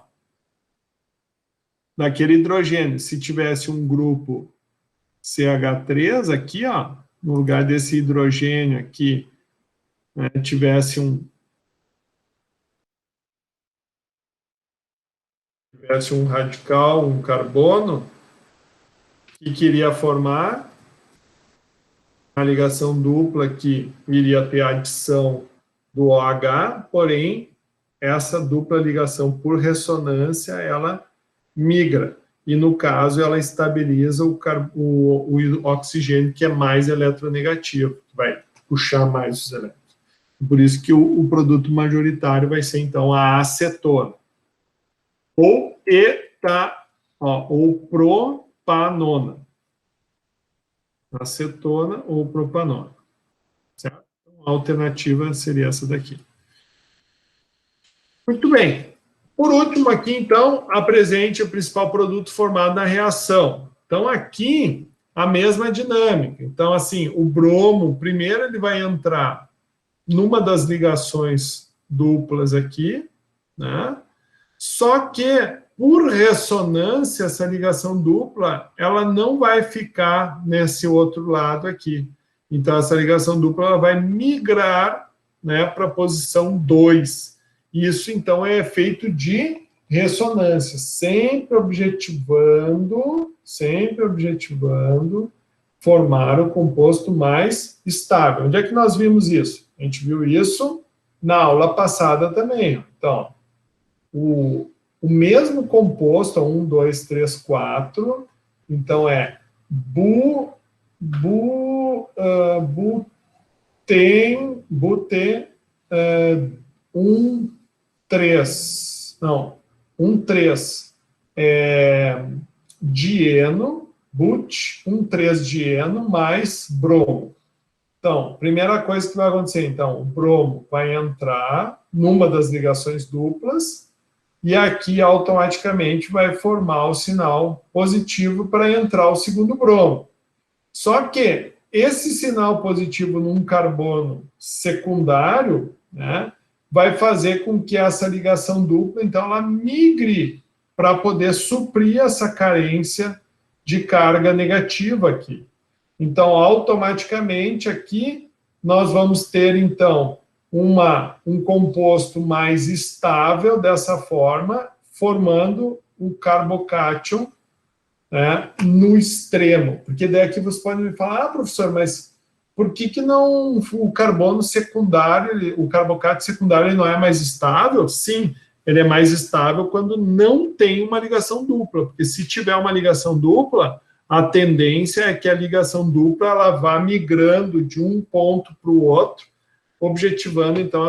daquele hidrogênio, se tivesse um grupo CH3 aqui, ó, no lugar desse hidrogênio aqui, né, tivesse um radical, um carbono, que queria formar a ligação dupla que iria ter a adição do OH, porém, essa dupla ligação por ressonância, ela migra. E, no caso, ela estabiliza o oxigênio, que é mais eletronegativo, que vai puxar mais os elétrons. Por isso que o produto majoritário vai ser, então, a acetona. Ou ou propanona. Acetona ou propanona. Certo? Então, a alternativa seria essa daqui. Muito bem. Por último aqui, então, apresente o principal produto formado na reação. Então, aqui, a mesma dinâmica. Então, assim, o bromo, primeiro ele vai entrar numa das ligações duplas aqui, né? Só que, por ressonância, essa ligação dupla, ela não vai ficar nesse outro lado aqui. Então, essa ligação dupla ela vai migrar, né, para a posição 2. Isso, então, é efeito de ressonância, sempre objetivando formar o composto mais estável. Onde é que nós vimos isso? A gente viu isso na aula passada também. Então, o mesmo composto, 1, 2, 3, 4, então é dieno, but, 1,3-dieno mais bromo. Então, primeira coisa que vai acontecer, então, o bromo vai entrar numa das ligações duplas e aqui automaticamente vai formar o sinal positivo para entrar o segundo bromo. Só que esse sinal positivo num carbono secundário, né, vai fazer com que essa ligação dupla, então, ela migre para poder suprir essa carência de carga negativa aqui. Então, automaticamente, aqui, nós vamos ter, então, um composto mais estável dessa forma, formando o carbocátion, né, no extremo. Porque daí aqui você pode me falar, professor, mas por que não o carbono secundário, o carbocátion secundário, ele não é mais estável? Sim, ele é mais estável quando não tem uma ligação dupla, porque se tiver uma ligação dupla, a tendência é que a ligação dupla ela vá migrando de um ponto para o outro, objetivando, então,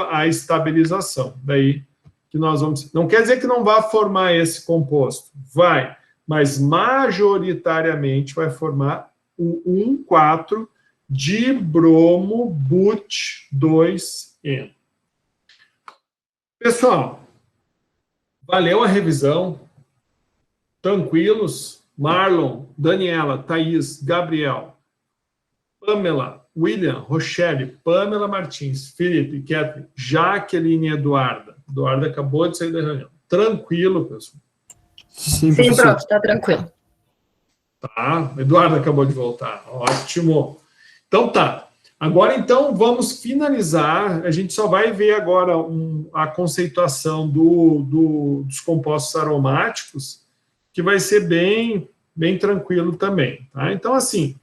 a estabilização. Daí que nós vamos... Não quer dizer que não vá formar esse composto, vai, mas majoritariamente vai formar o 1,4 dibromo but2N. Pessoal, valeu a revisão. Tranquilos? Marlon, Daniela, Thaís, Gabriel, Pamela, William, Rochelle, Pamela Martins, Felipe, Catherine, Jaqueline e Eduarda. Eduarda acabou de sair da reunião. Tranquilo, pessoal? Sim, prof, está tranquilo. Tá, Eduarda acabou de voltar. Ótimo. Então tá. Agora, então, vamos finalizar. A gente só vai ver agora a conceituação dos compostos aromáticos, que vai ser bem tranquilo também. Tá? Então, assim,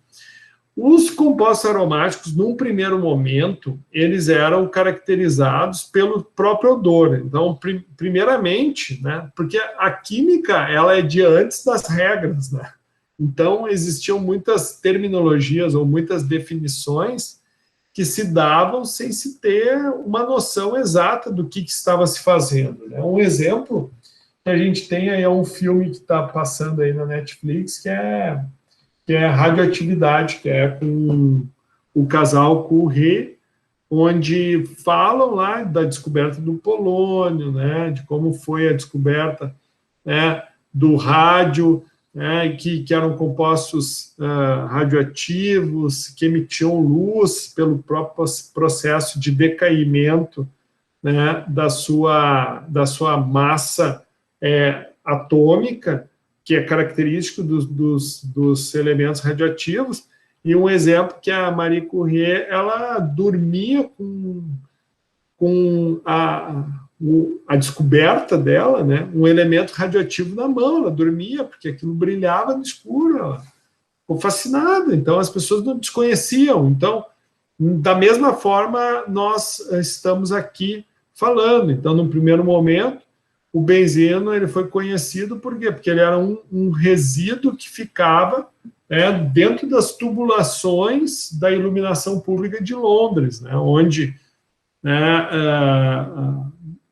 os compostos aromáticos, num primeiro momento, eles eram caracterizados pelo próprio odor. Então, primeiramente, né, porque a química ela é de antes das regras, né? Então, existiam muitas terminologias ou muitas definições que se davam sem se ter uma noção exata do que estava se fazendo. Né? Um exemplo que a gente tem aí é um filme que está passando aí na Netflix, que é Radioatividade, que é com o casal Curie, onde falam lá da descoberta do polônio, né, de como foi a descoberta, né, do rádio, né, que eram compostos radioativos, que emitiam luz pelo próprio processo de decaimento, né, da sua massa atômica, que é característico dos elementos radioativos, e um exemplo que a Marie Curie, ela dormia com a descoberta dela, né, um elemento radioativo na mão, ela dormia, porque aquilo brilhava no escuro, ela ficou fascinada, então as pessoas não desconheciam. Então, da mesma forma, nós estamos aqui falando. Então, no primeiro momento, o benzeno ele foi conhecido por quê? Porque ele era um resíduo que ficava dentro das tubulações da iluminação pública de Londres, né, onde né,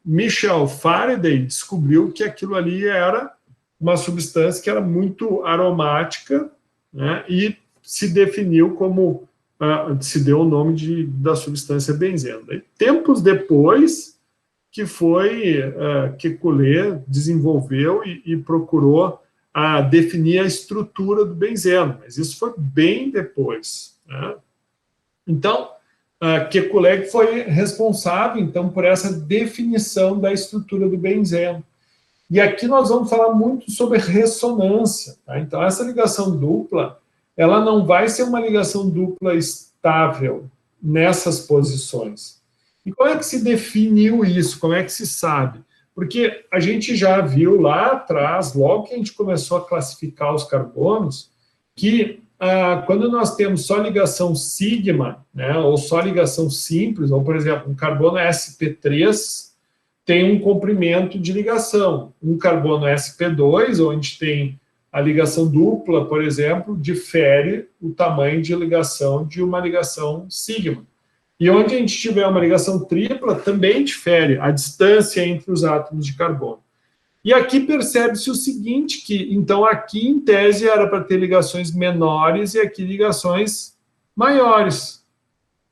Michel Faraday descobriu que aquilo ali era uma substância que era muito aromática, né, e se definiu como, se deu o nome da substância benzeno. E tempos depois que foi Kekulé desenvolveu e procurou definir a estrutura do benzeno, mas isso foi bem depois, né? Então, Kekulé foi responsável, então, por essa definição da estrutura do benzeno. E aqui nós vamos falar muito sobre ressonância, tá? Então, essa ligação dupla, ela não vai ser uma ligação dupla estável nessas posições. E como é que se definiu isso? Como é que se sabe? Porque a gente já viu lá atrás, logo que a gente começou a classificar os carbonos, que quando nós temos só ligação sigma, né, ou só ligação simples, ou, por exemplo, um carbono sp3 tem um comprimento de ligação. Um carbono sp2, onde tem a ligação dupla, por exemplo, difere o tamanho de ligação de uma ligação sigma. E onde a gente tiver uma ligação tripla, também difere a distância entre os átomos de carbono. E aqui percebe-se o seguinte, que então aqui em tese era para ter ligações menores e aqui ligações maiores.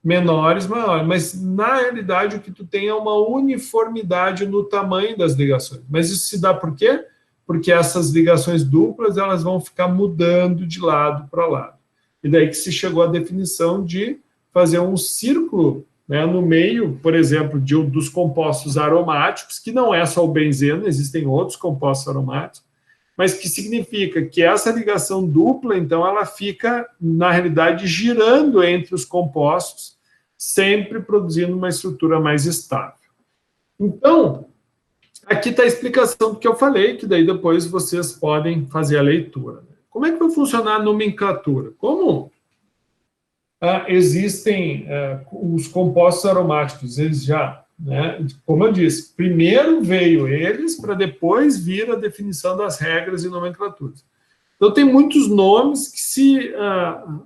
Menores, maiores. Mas na realidade o que tu tem é uma uniformidade no tamanho das ligações. Mas isso se dá por quê? Porque essas ligações duplas elas vão ficar mudando de lado para lado. E daí que se chegou à definição de fazer um círculo, né, no meio, por exemplo, dos compostos aromáticos, que não é só o benzeno, existem outros compostos aromáticos, mas que significa que essa ligação dupla, então, ela fica, na realidade, girando entre os compostos, sempre produzindo uma estrutura mais estável. Então, aqui está a explicação do que eu falei, que daí depois vocês podem fazer a leitura. Como é que vai funcionar a nomenclatura? Como existem os compostos aromáticos, eles já, né, como eu disse, primeiro veio eles, para depois vir a definição das regras e nomenclaturas. Então, tem muitos nomes que se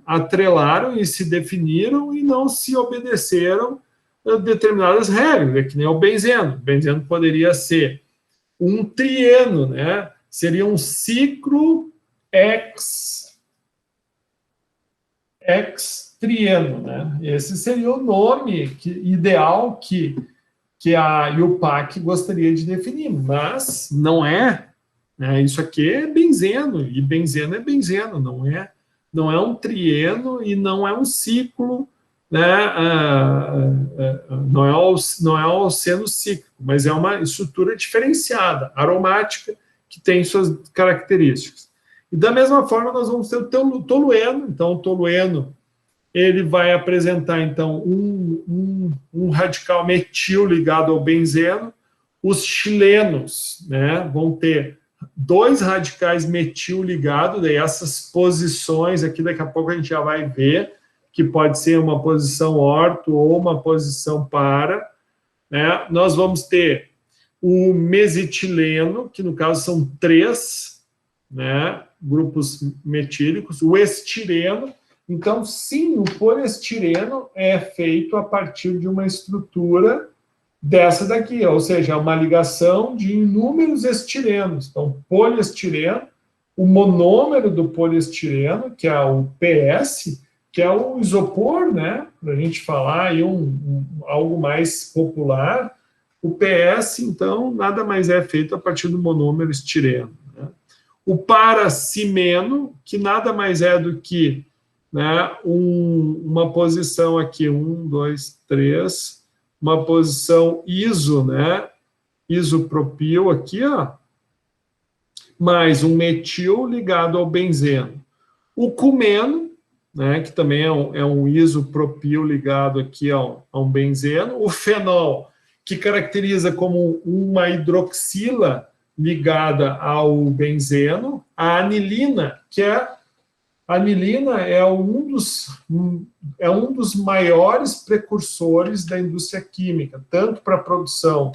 atrelaram e se definiram e não se obedeceram a determinadas regras, é que nem o benzeno. O benzeno poderia ser um trieno, né? Seria um ciclo trieno, né? Esse seria o nome ideal que a IUPAC gostaria de definir, mas não é, né? Isso aqui é benzeno, e benzeno é benzeno, não é um trieno e não é um ciclo, né? Não é o seno cíclico, mas é uma estrutura diferenciada, aromática, que tem suas características. E da mesma forma nós vamos ter o tolueno. Então o tolueno ele vai apresentar, então, um radical metil ligado ao benzeno. Os chilenos, né, vão ter 2 radicais metil ligados, daí essas posições aqui, daqui a pouco a gente já vai ver, que pode ser uma posição orto ou uma posição para, né? Nós vamos ter o mesetileno, que no caso são 3, né, grupos metílicos, o estireno. Então, sim, o poliestireno é feito a partir de uma estrutura dessa daqui, ou seja, uma ligação de inúmeros estirenos. Então, poliestireno, o monômero do poliestireno, que é o PS, que é o isopor, né? Para a gente falar aí algo mais popular, o PS, então, nada mais é feito a partir do monômero estireno, né? O paracimeno, que nada mais é do que, né, uma posição aqui, 1, 2, 3, uma posição iso, né, isopropil aqui, ó, mais um metil ligado ao benzeno. O cumeno, né, que também é um isopropil ligado aqui a um benzeno. O fenol, que caracteriza como uma hidroxila ligada ao benzeno. A anilina, que a anilina é um dos maiores precursores da indústria química, tanto para a produção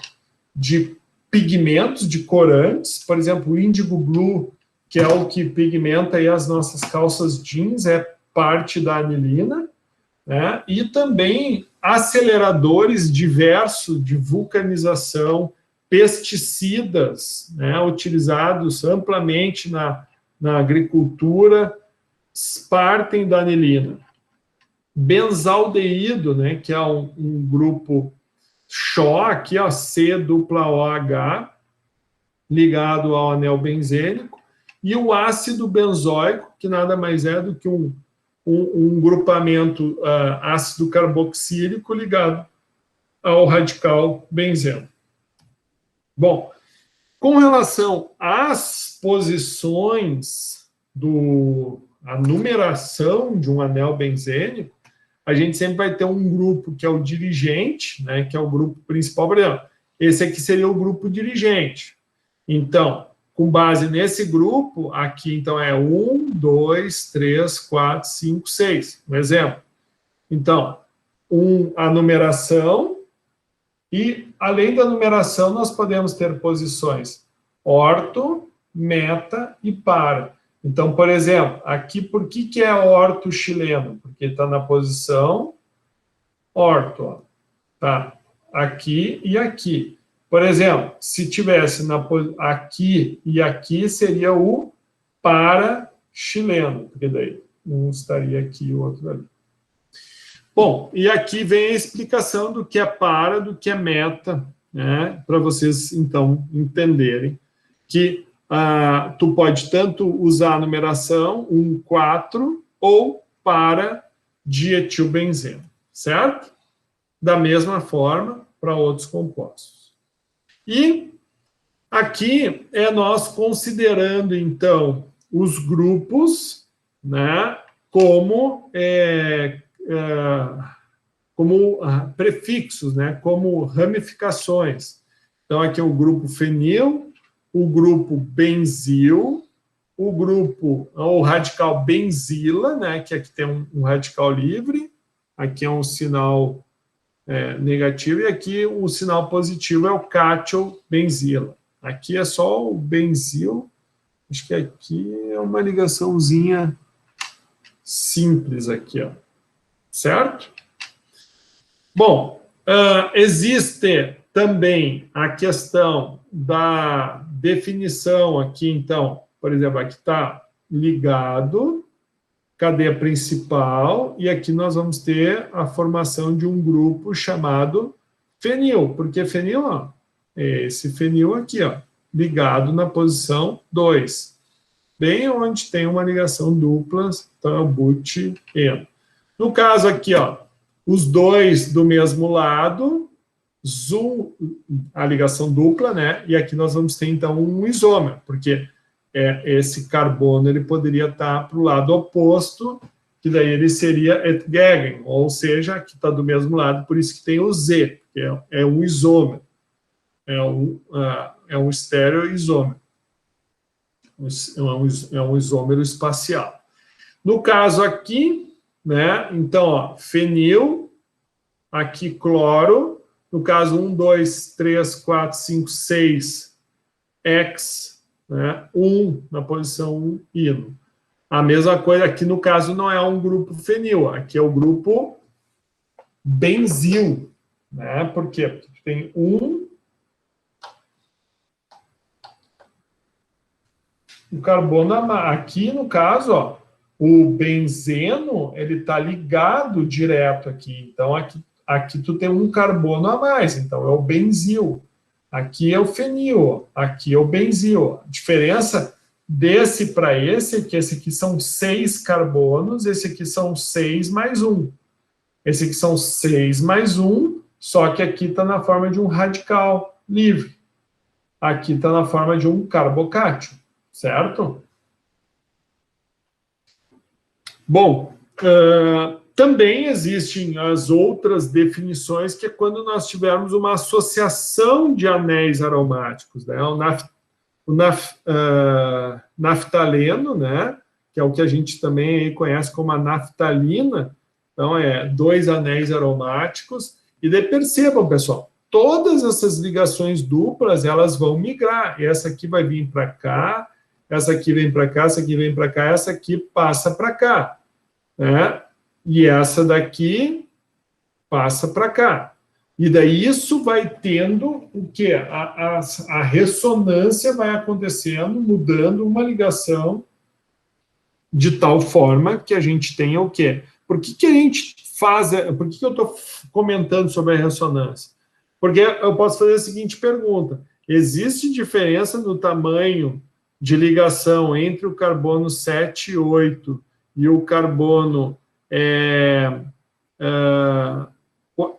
de pigmentos, de corantes, por exemplo, o índigo blue, que é o que pigmenta aí as nossas calças jeans, é parte da anilina, né? E também aceleradores diversos de vulcanização, pesticidas, né, utilizados amplamente na agricultura, partem da anilina. Benzaldeído, né, que é um grupo Xó, aqui, ó, C-OH, ligado ao anel benzênico, e o ácido benzoico, que nada mais é do que um grupamento ácido carboxílico ligado ao radical benzeno. Bom, com relação às posições a numeração de um anel benzênico, a gente sempre vai ter um grupo que é o dirigente, né, que é o grupo principal. Por exemplo, esse aqui seria o grupo dirigente. Então, com base nesse grupo, aqui então é 1, 2, 3, 4, 5, 6. Um exemplo. Então, a numeração, e além da numeração, nós podemos ter posições orto, meta e para. Então, por exemplo, aqui, por que é orto chileno? Porque está na posição orto, ó. Tá aqui e aqui. Por exemplo, se tivesse aqui e aqui, seria o para chileno, porque daí um estaria aqui e o outro ali. Bom, e aqui vem a explicação do que é para, do que é meta, né, para vocês, então, entenderem que tu pode tanto usar a numeração 1, 4 ou para dietilbenzeno, certo? Da mesma forma para outros compostos. E aqui é nós considerando, então, os grupos, né, como prefixos, né, como ramificações. Então, aqui é o grupo fenil, o grupo benzil, o radical benzila, né, que aqui tem um radical livre, aqui é um sinal negativo, e aqui o sinal positivo é o cátion benzila. Aqui é só o benzil, acho que aqui é uma ligaçãozinha simples aqui, ó. Certo? Bom, existe também a questão da definição aqui, então, por exemplo, aqui está ligado, cadeia principal, e aqui nós vamos ter a formação de um grupo chamado fenil, porque fenil, ó, é esse fenil aqui, ó, ligado na posição 2, bem onde tem uma ligação dupla, então é o but-eno. No caso aqui, ó, os dois do mesmo lado, a ligação dupla, né, e aqui nós vamos ter, então, um isômero, porque esse carbono ele poderia estar para o lado oposto, que daí ele seria entgegen, ou seja, aqui está do mesmo lado, por isso que tem o Z, que é um isômero, é um estereoisômero, é um isômero espacial. No caso aqui, né, então, ó, fenil, aqui cloro, no caso 1, 2, 3, 4, 5, 6, X, né, 1 na posição 1, ino. A mesma coisa aqui, no caso, não é um grupo fenil, aqui é o grupo benzil, né? Por quê? Porque tem o carbono aqui, no caso, ó, o benzeno, ele está ligado direto aqui, então aqui tu tem um carbono a mais, então é o benzil. Aqui é o fenil, aqui é o benzil. A diferença desse para esse é que esse aqui são 6 carbonos, esse aqui são 6 mais 1. Esse aqui são 6 mais 1, só que aqui está na forma de um radical livre. Aqui está na forma de um carbocátion, certo? Bom, também existem as outras definições, que é quando nós tivermos uma associação de anéis aromáticos, né? O naftaleno, né? Que é o que a gente também conhece como a naftalina. Então, 2 anéis aromáticos. E daí percebam, pessoal, todas essas ligações duplas, elas vão migrar. Essa aqui vai vir para cá, essa aqui vem para cá, essa aqui vem para cá, essa aqui passa para cá, né? e essa daqui passa para cá. E daí isso vai tendo o quê? A ressonância vai acontecendo, mudando uma ligação de tal forma que a gente tenha o quê? Por que a gente faz... Por que eu estou comentando sobre a ressonância? Porque eu posso fazer a seguinte pergunta. Existe diferença no tamanho de ligação entre o carbono 7 e 8 e o carbono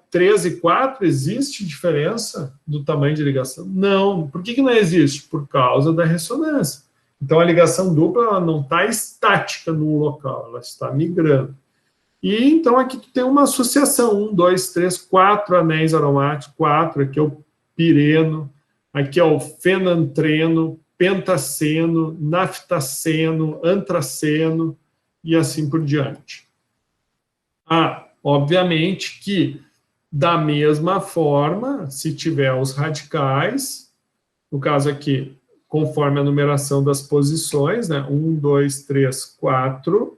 3 e 4? Existe diferença do tamanho de ligação? Não. Por que não existe? Por causa da ressonância. Então, a ligação dupla ela não está estática num local, ela está migrando. E, então, aqui tu tem uma associação, 1, 2, 3, 4 anéis aromáticos, 4, aqui é o pireno, aqui é o fenantreno, pentaceno, naftaceno, antraceno, e assim por diante. Obviamente que, da mesma forma, se tiver os radicais, no caso aqui, conforme a numeração das posições, né? 1, 2, 3, 4,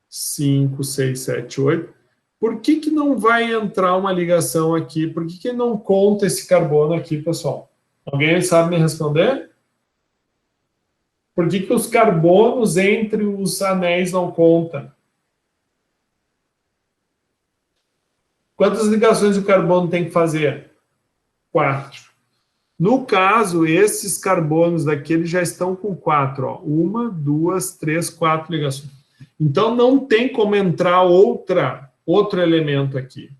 5, 6, 7, 8. Por que não vai entrar uma ligação aqui? Por que não conta esse carbono aqui, pessoal? Alguém sabe me responder? Por que os carbonos entre os anéis não contam? Quantas ligações o carbono tem que fazer? 4. No caso, esses carbonos daqui, eles já estão com 4. Ó. 1, 2, 3, 4 ligações. Então, não tem como entrar outro elemento aqui.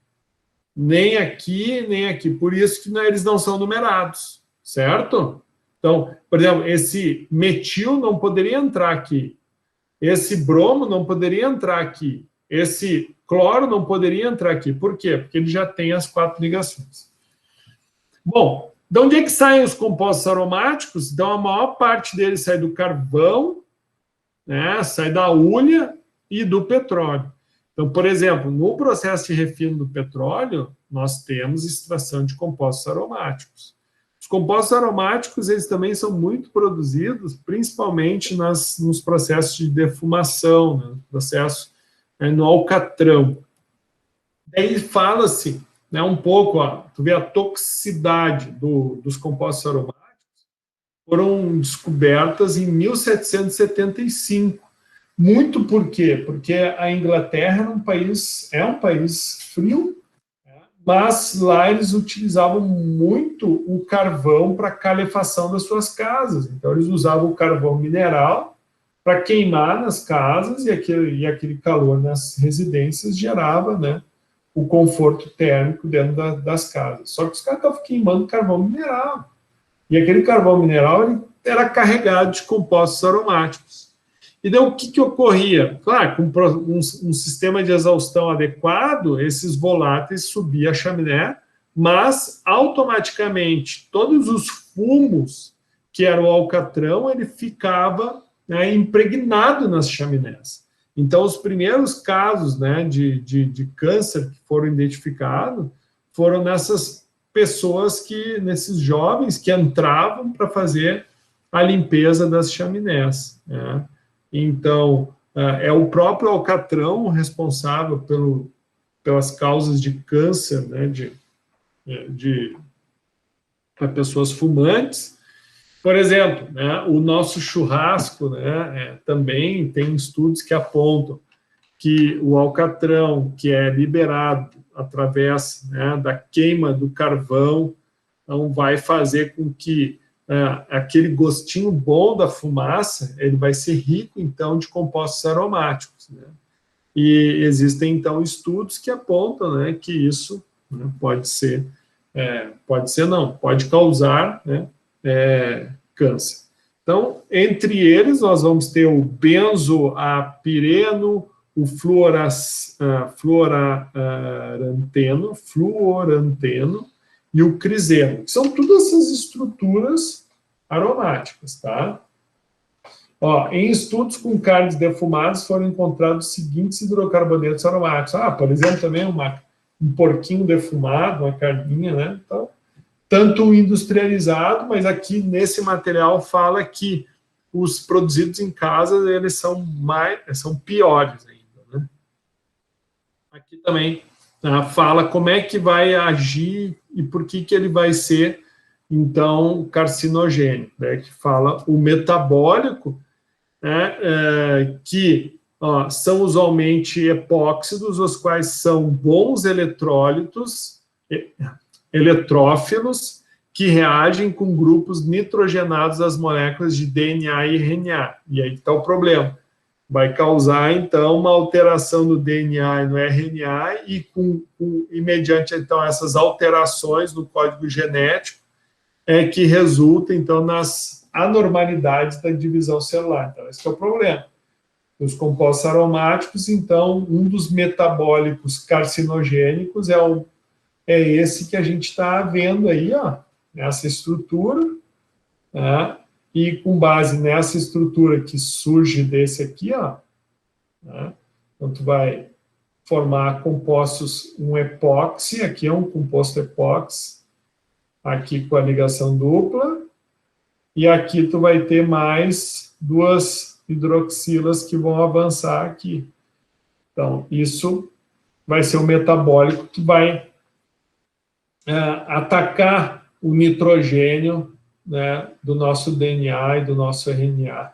Nem aqui, nem aqui. Por isso que eles não são numerados, certo? Então, por exemplo, esse metil não poderia entrar aqui. Esse bromo não poderia entrar aqui. Esse cloro não poderia entrar aqui. Por quê? Porque ele já tem as 4 ligações. Bom, de onde é que saem os compostos aromáticos? Então, a maior parte deles sai do carvão, né, sai da hulha e do petróleo. Então, por exemplo, no processo de refino do petróleo, nós temos extração de compostos aromáticos. Os compostos aromáticos, eles também são muito produzidos, principalmente nos processos de defumação, né, no processo no alcatrão. Daí fala-se, né, um pouco, tu vê a toxicidade dos compostos aromáticos, foram descobertas em 1775. Muito por quê? Porque a Inglaterra é um país frio, né, mas lá eles utilizavam muito o carvão para calefação das suas casas. Então, eles usavam o carvão mineral para queimar nas casas e aquele calor nas residências gerava, né, o conforto térmico dentro das casas. Só que os caras estavam queimando carvão mineral. E aquele carvão mineral ele era carregado de compostos aromáticos. E daí o que ocorria? Claro, com um sistema de exaustão adequado, esses voláteis subiam a chaminé, mas automaticamente todos os fumos, que era o alcatrão, ele ficava, né, impregnado nas chaminés. Então, os primeiros casos, né, de câncer que foram identificados foram nessas pessoas nesses jovens que entravam para fazer a limpeza das chaminés, né? Então, é o próprio alcatrão responsável pelas causas de câncer, né, para pessoas fumantes. Por exemplo, né, o nosso churrasco, né, também tem estudos que apontam que o alcatrão, que é liberado através, né, da queima do carvão, então vai fazer com que aquele gostinho bom da fumaça, ele vai ser rico, então, de compostos aromáticos, né? E existem, então, estudos que apontam, né, que isso, né, pode causar, né, câncer. Então, entre eles, nós vamos ter o benzoapireno, o fluoranteno e o criseno, que são todas essas estruturas aromáticas, tá? Ó, em estudos com carnes defumadas foram encontrados os seguintes hidrocarbonetos aromáticos. Por exemplo, também um porquinho defumado, uma carninha, né? Então, tanto industrializado, mas aqui nesse material fala que os produzidos em casa, eles são piores ainda, né? aqui também fala como é que vai agir e por que ele vai ser, então, carcinogênico, né? Que fala o metabólico, né, que são usualmente epóxidos, os quais são bons eletrófilos, que reagem com grupos nitrogenados das moléculas de DNA e RNA. E aí está o problema. Vai causar, então, uma alteração no DNA e no RNA e mediante, então, essas alterações no código genético, que resulta, então, nas anormalidades da divisão celular. Então, esse é o problema. Os compostos aromáticos, então, um dos metabólicos carcinogênicos é esse que a gente está vendo aí, nessa estrutura, né? E com base nessa estrutura que surge desse aqui, né? Então, tu vai formar compostos, um epóxi, aqui é um composto epóxi, aqui com a ligação dupla, e aqui tu vai ter mais 2 hidroxilas que vão avançar aqui. Então, isso vai ser o metabólico que vai atacar o nitrogênio, né, do nosso DNA e do nosso RNA,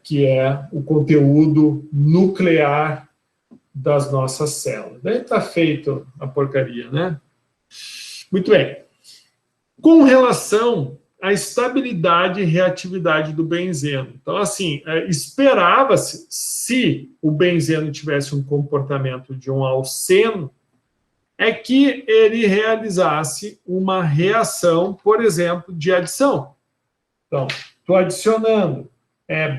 que é o conteúdo nuclear das nossas células. Daí está feito a porcaria, né? Muito bem. Com relação à estabilidade e reatividade do benzeno. Então, assim, esperava-se, se o benzeno tivesse um comportamento de um alceno, é que ele realizasse uma reação, por exemplo, de adição. Então, estou adicionando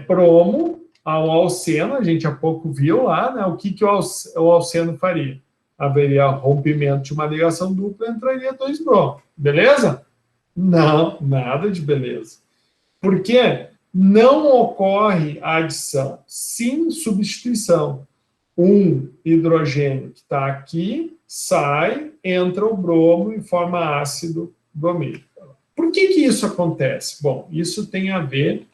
bromo ao alceno, a gente há pouco viu lá, né, o que o alceno faria. Haveria rompimento de uma ligação dupla, entraria 2 bromos, beleza? Não, nada de beleza. Porque não ocorre a adição, sim substituição. Um hidrogênio que está aqui, sai, entra o bromo e forma ácido bromílico. Por que isso acontece? Bom, isso tem a ver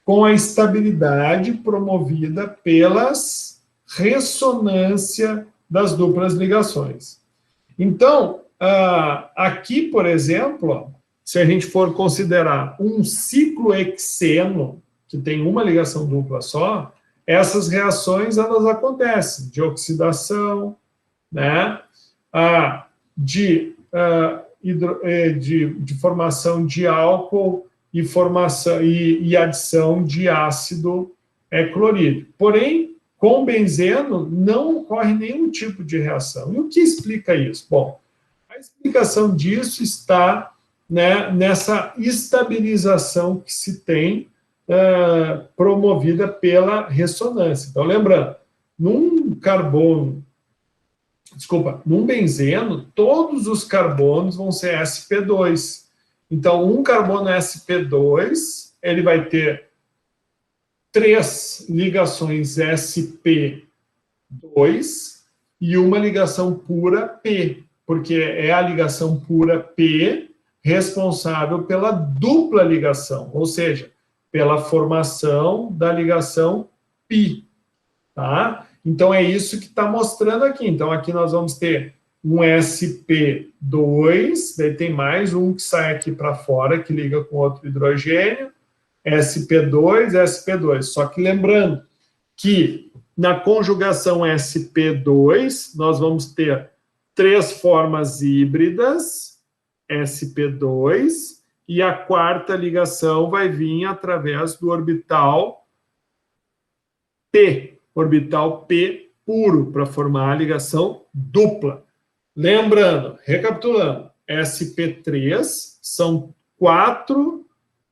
com a estabilidade promovida pelas ressonância das duplas ligações. Então, aqui, por exemplo, se a gente for considerar um ciclohexeno, que tem uma ligação dupla só, essas reações, elas acontecem, de oxidação, né, de formação de álcool e adição de ácido clorídrico. Porém, com benzeno, não ocorre nenhum tipo de reação. E o que explica isso? Bom, a explicação disso está, né, nessa estabilização que se tem promovida pela ressonância. Então, lembrando, num benzeno, todos os carbonos vão ser sp2. Então, um carbono sp2, ele vai ter 3 ligações sp2 e uma ligação pura p, porque é a ligação pura p responsável pela dupla ligação, ou seja, pela formação da ligação pi, tá? Então, é isso que está mostrando aqui. Então, aqui nós vamos ter um sp2, daí tem mais um que sai aqui para fora, que liga com outro hidrogênio, sp2, sp2. Só que lembrando que na conjugação sp2, nós vamos ter 3 formas híbridas, sp2, e a 4ª ligação vai vir através do orbital P puro, para formar a ligação dupla. Lembrando, recapitulando, sp3 são 4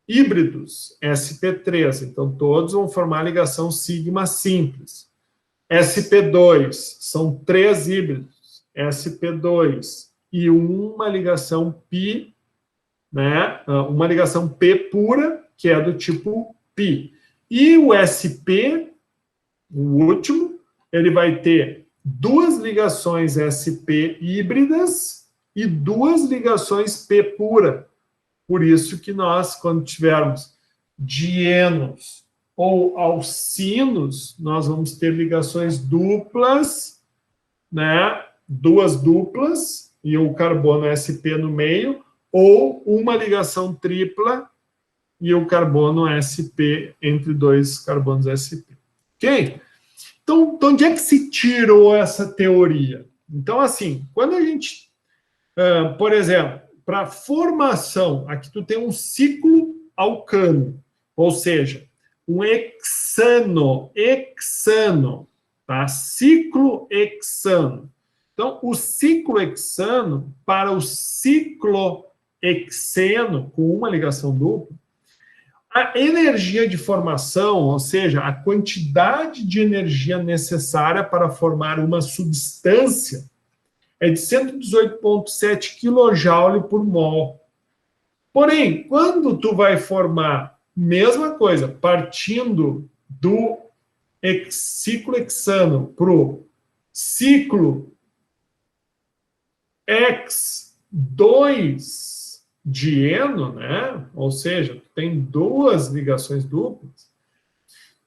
híbridos, sp3, então todos vão formar a ligação sigma simples. sp2 são 3 híbridos, sp2 e uma ligação pi, né? Uma ligação P pura, que é do tipo pi. E o sp, o último, ele vai ter 2 ligações sp híbridas e 2 ligações P pura. Por isso que nós, quando tivermos dienos ou alcinos, nós vamos ter ligações duplas né, duas duplas e o carbono SP no meio, ou uma ligação tripla e o carbono SP entre dois carbonos SP. Ok? Então, onde é que se tirou essa teoria? Então, assim, quando a gente, por exemplo, para formação, aqui tu tem um ciclo alcano, ou seja, um hexano, tá? Ciclo hexano. Então, o ciclo hexano para o ciclo hexeno, com uma ligação dupla, a energia de formação, ou seja, a quantidade de energia necessária para formar uma substância, é de 118,7 kJ por mol. Porém, quando tu vai formar, mesma coisa, partindo do ciclo hexano para o ciclo X2 dieno, né? Ou seja, tu tem duas ligações duplas,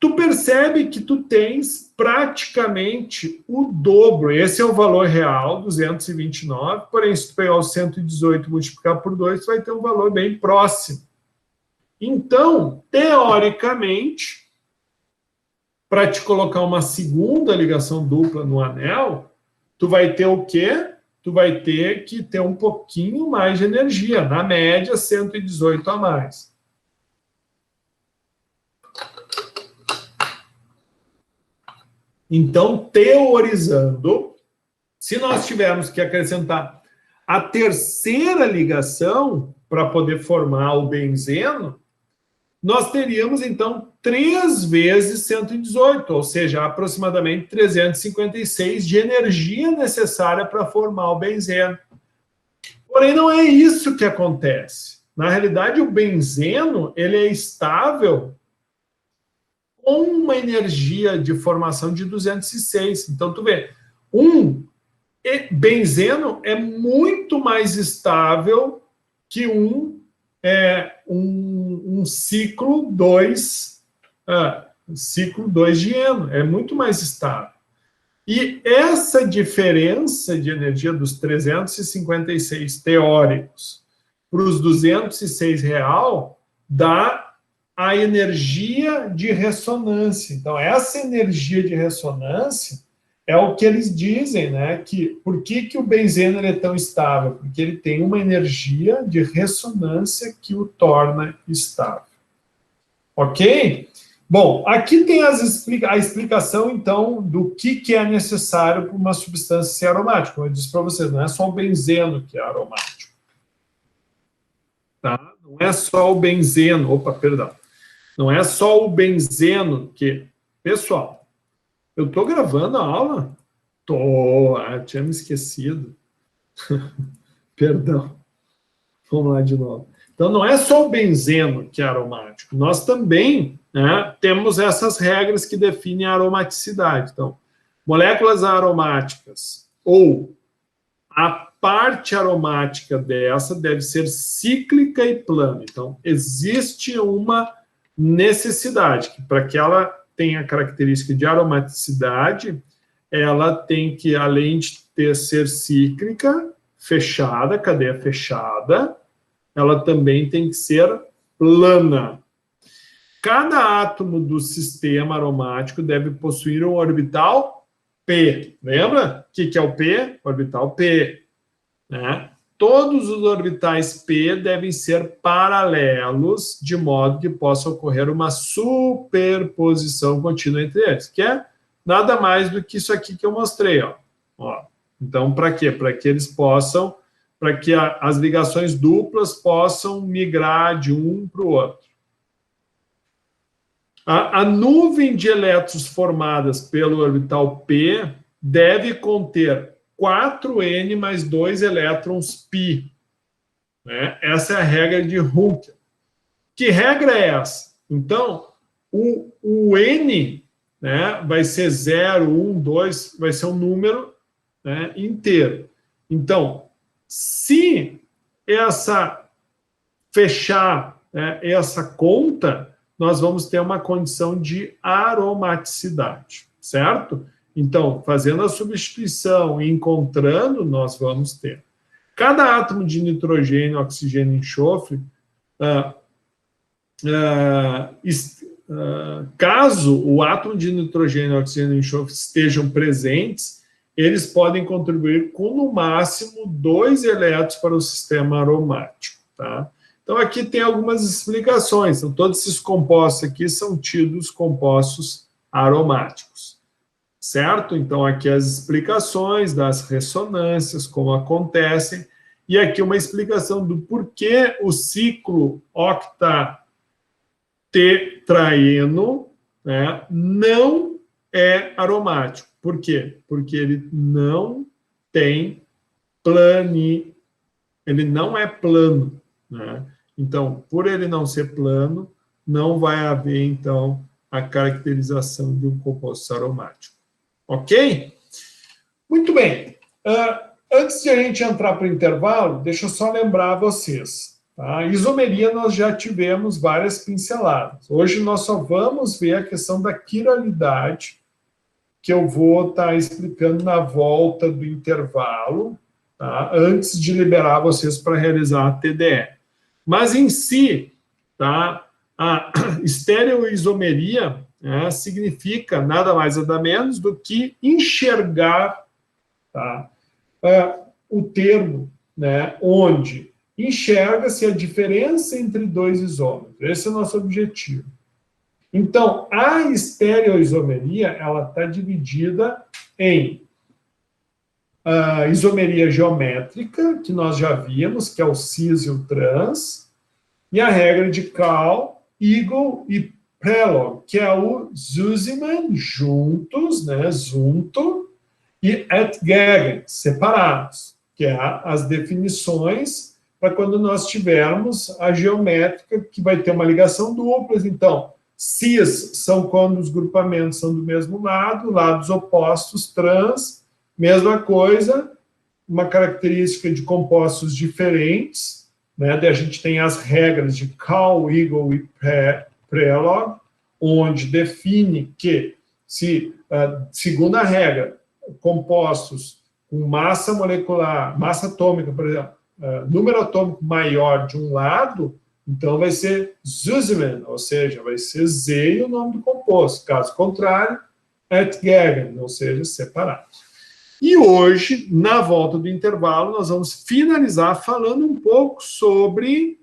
tu percebe que tu tens praticamente o dobro. Esse é o valor real, 229, porém, se tu pegar o 118 e multiplicar por 2, tu vai ter um valor bem próximo. Então, teoricamente, para te colocar uma segunda ligação dupla no anel, tu vai ter o quê? Tu vai ter que ter um pouquinho mais de energia, na média, 118 a mais. Então, teorizando, se nós tivermos que acrescentar a terceira ligação para poder formar o benzeno, nós teríamos, então, 3 vezes 118, ou seja, aproximadamente 356 de energia necessária para formar o benzeno. Porém, não é isso que acontece. Na realidade, o benzeno ele é estável com uma energia de formação de 206. Então, tu vê, benzeno é muito mais estável que um ciclo 2 dieno, é muito mais estável. E essa diferença de energia dos 356 teóricos para os 206 real dá a energia de ressonância. Então, essa energia de ressonância é o que eles dizem, né? Que por que o benzeno ele é tão estável? Porque ele tem uma energia de ressonância que o torna estável. Ok? Bom, aqui tem a explicação, então, do que é necessário para uma substância ser aromática. Como eu disse para vocês, não é só o benzeno que é aromático. Tá? Não é só o benzeno. Opa, perdão. Não é só o benzeno que... Pessoal, eu estou gravando a aula? Tinha me esquecido. Perdão. Vamos lá de novo. Então, não é só o benzeno que é aromático. Nós também, né, temos essas regras que definem a aromaticidade. Então, moléculas aromáticas ou a parte aromática dessa deve ser cíclica e plana. Então, existe uma necessidade que, para que ela tenha a característica de aromaticidade, ela tem que, além de ser cíclica, fechada, cadeia fechada, ela também tem que ser plana. Cada átomo do sistema aromático deve possuir um orbital P. Lembra? O que é o P? Orbital P. Né? Todos os orbitais P devem ser paralelos, de modo que possa ocorrer uma superposição contínua entre eles, que é nada mais do que isso aqui que eu mostrei. Ó. Então, para quê? Para que eles possam, para que as ligações duplas possam migrar de um para o outro. A nuvem de elétrons formadas pelo orbital P deve conter 4N mais 2 elétrons π. Né? Essa é a regra de Hunkel. Que regra é essa? Então, o N, né, vai ser 0, 1, 2, vai ser um número, né, inteiro. Então, se fechar, né, essa conta, nós vamos ter uma condição de aromaticidade, certo? Então, fazendo a substituição e encontrando, nós vamos ter. Cada átomo de nitrogênio, oxigênio e enxofre, caso o átomo de nitrogênio, oxigênio e enxofre estejam presentes, eles podem contribuir com, no máximo, 2 elétrons para o sistema aromático. Tá? Então, aqui tem algumas explicações. Então, todos esses compostos aqui são tidos compostos aromáticos. Certo? Então, aqui as explicações das ressonâncias, como acontecem, e aqui uma explicação do porquê o ciclo octatetraeno, né, não é aromático. Por quê? Porque ele não tem ele não é plano, né? Então, por ele não ser plano, não vai haver, então, a caracterização de um composto aromático. Ok? Muito bem. Antes de a gente entrar para o intervalo, deixa eu só lembrar a vocês. Tá? A isomeria nós já tivemos várias pinceladas. Hoje nós só vamos ver a questão da quiralidade, que eu vou estar explicando na volta do intervalo, tá? Antes de liberar vocês para realizar a TDE. Mas em si, tá? A estereoisomeria, né, significa nada mais nada menos do que enxergar, tá, o termo, né, onde enxerga-se a diferença entre 2 isômeros. Esse é o nosso objetivo. Então, a estereoisomeria ela está dividida em isomeria geométrica, que nós já vimos, que é o cis e o trans, e a regra de Cal, Eagle e Prelog, que é o Zuziman juntos, né, junto, e Etgegen, separados, que é as definições para quando nós tivermos a geométrica, que vai ter uma ligação dupla. Então, cis são quando os grupamentos são do mesmo lado, lados opostos, trans, mesma coisa, uma característica de compostos diferentes, né? Daí a gente tem as regras de Cal, Eagle e Prelog, onde define que, se, segundo a regra, compostos com massa molecular, massa atômica, por exemplo, número atômico maior de um lado, então vai ser Zuziman, ou seja, vai ser Z e o nome do composto. Caso contrário, Etgegen, ou seja, separados. E hoje, na volta do intervalo, nós vamos finalizar falando um pouco sobre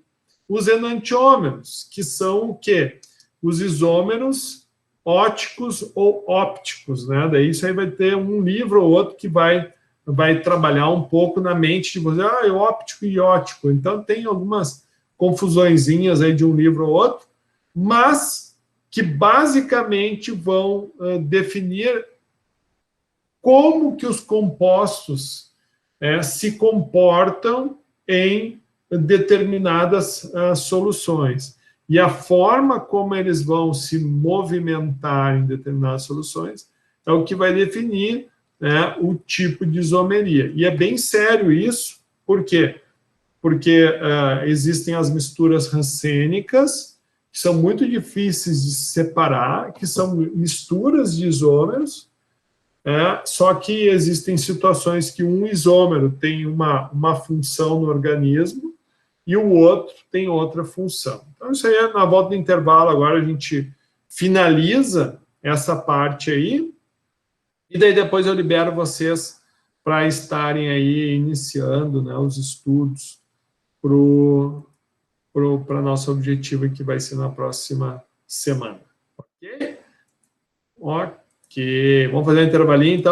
os enantiômeros, que são o quê? Os isômeros óticos ou ópticos, né? Daí isso aí vai ter um livro ou outro que vai trabalhar um pouco na mente de você, é óptico e ótico. Então, tem algumas confusõezinhas aí de um livro ou outro, mas que basicamente vão definir como que os compostos se comportam em determinadas soluções. E a forma como eles vão se movimentar em determinadas soluções é o que vai definir, né, o tipo de isomeria. E é bem sério isso, por quê? Porque existem as misturas rancênicas, que são muito difíceis de separar, que são misturas de isômeros, só que existem situações que um isômero tem uma função no organismo e o outro tem outra função. Então, isso aí, na volta do intervalo, agora a gente finaliza essa parte aí, e daí depois eu libero vocês para estarem aí iniciando, né, os estudos para nosso objetivo, que vai ser na próxima semana. Ok? Ok. Vamos fazer um intervalinho, então.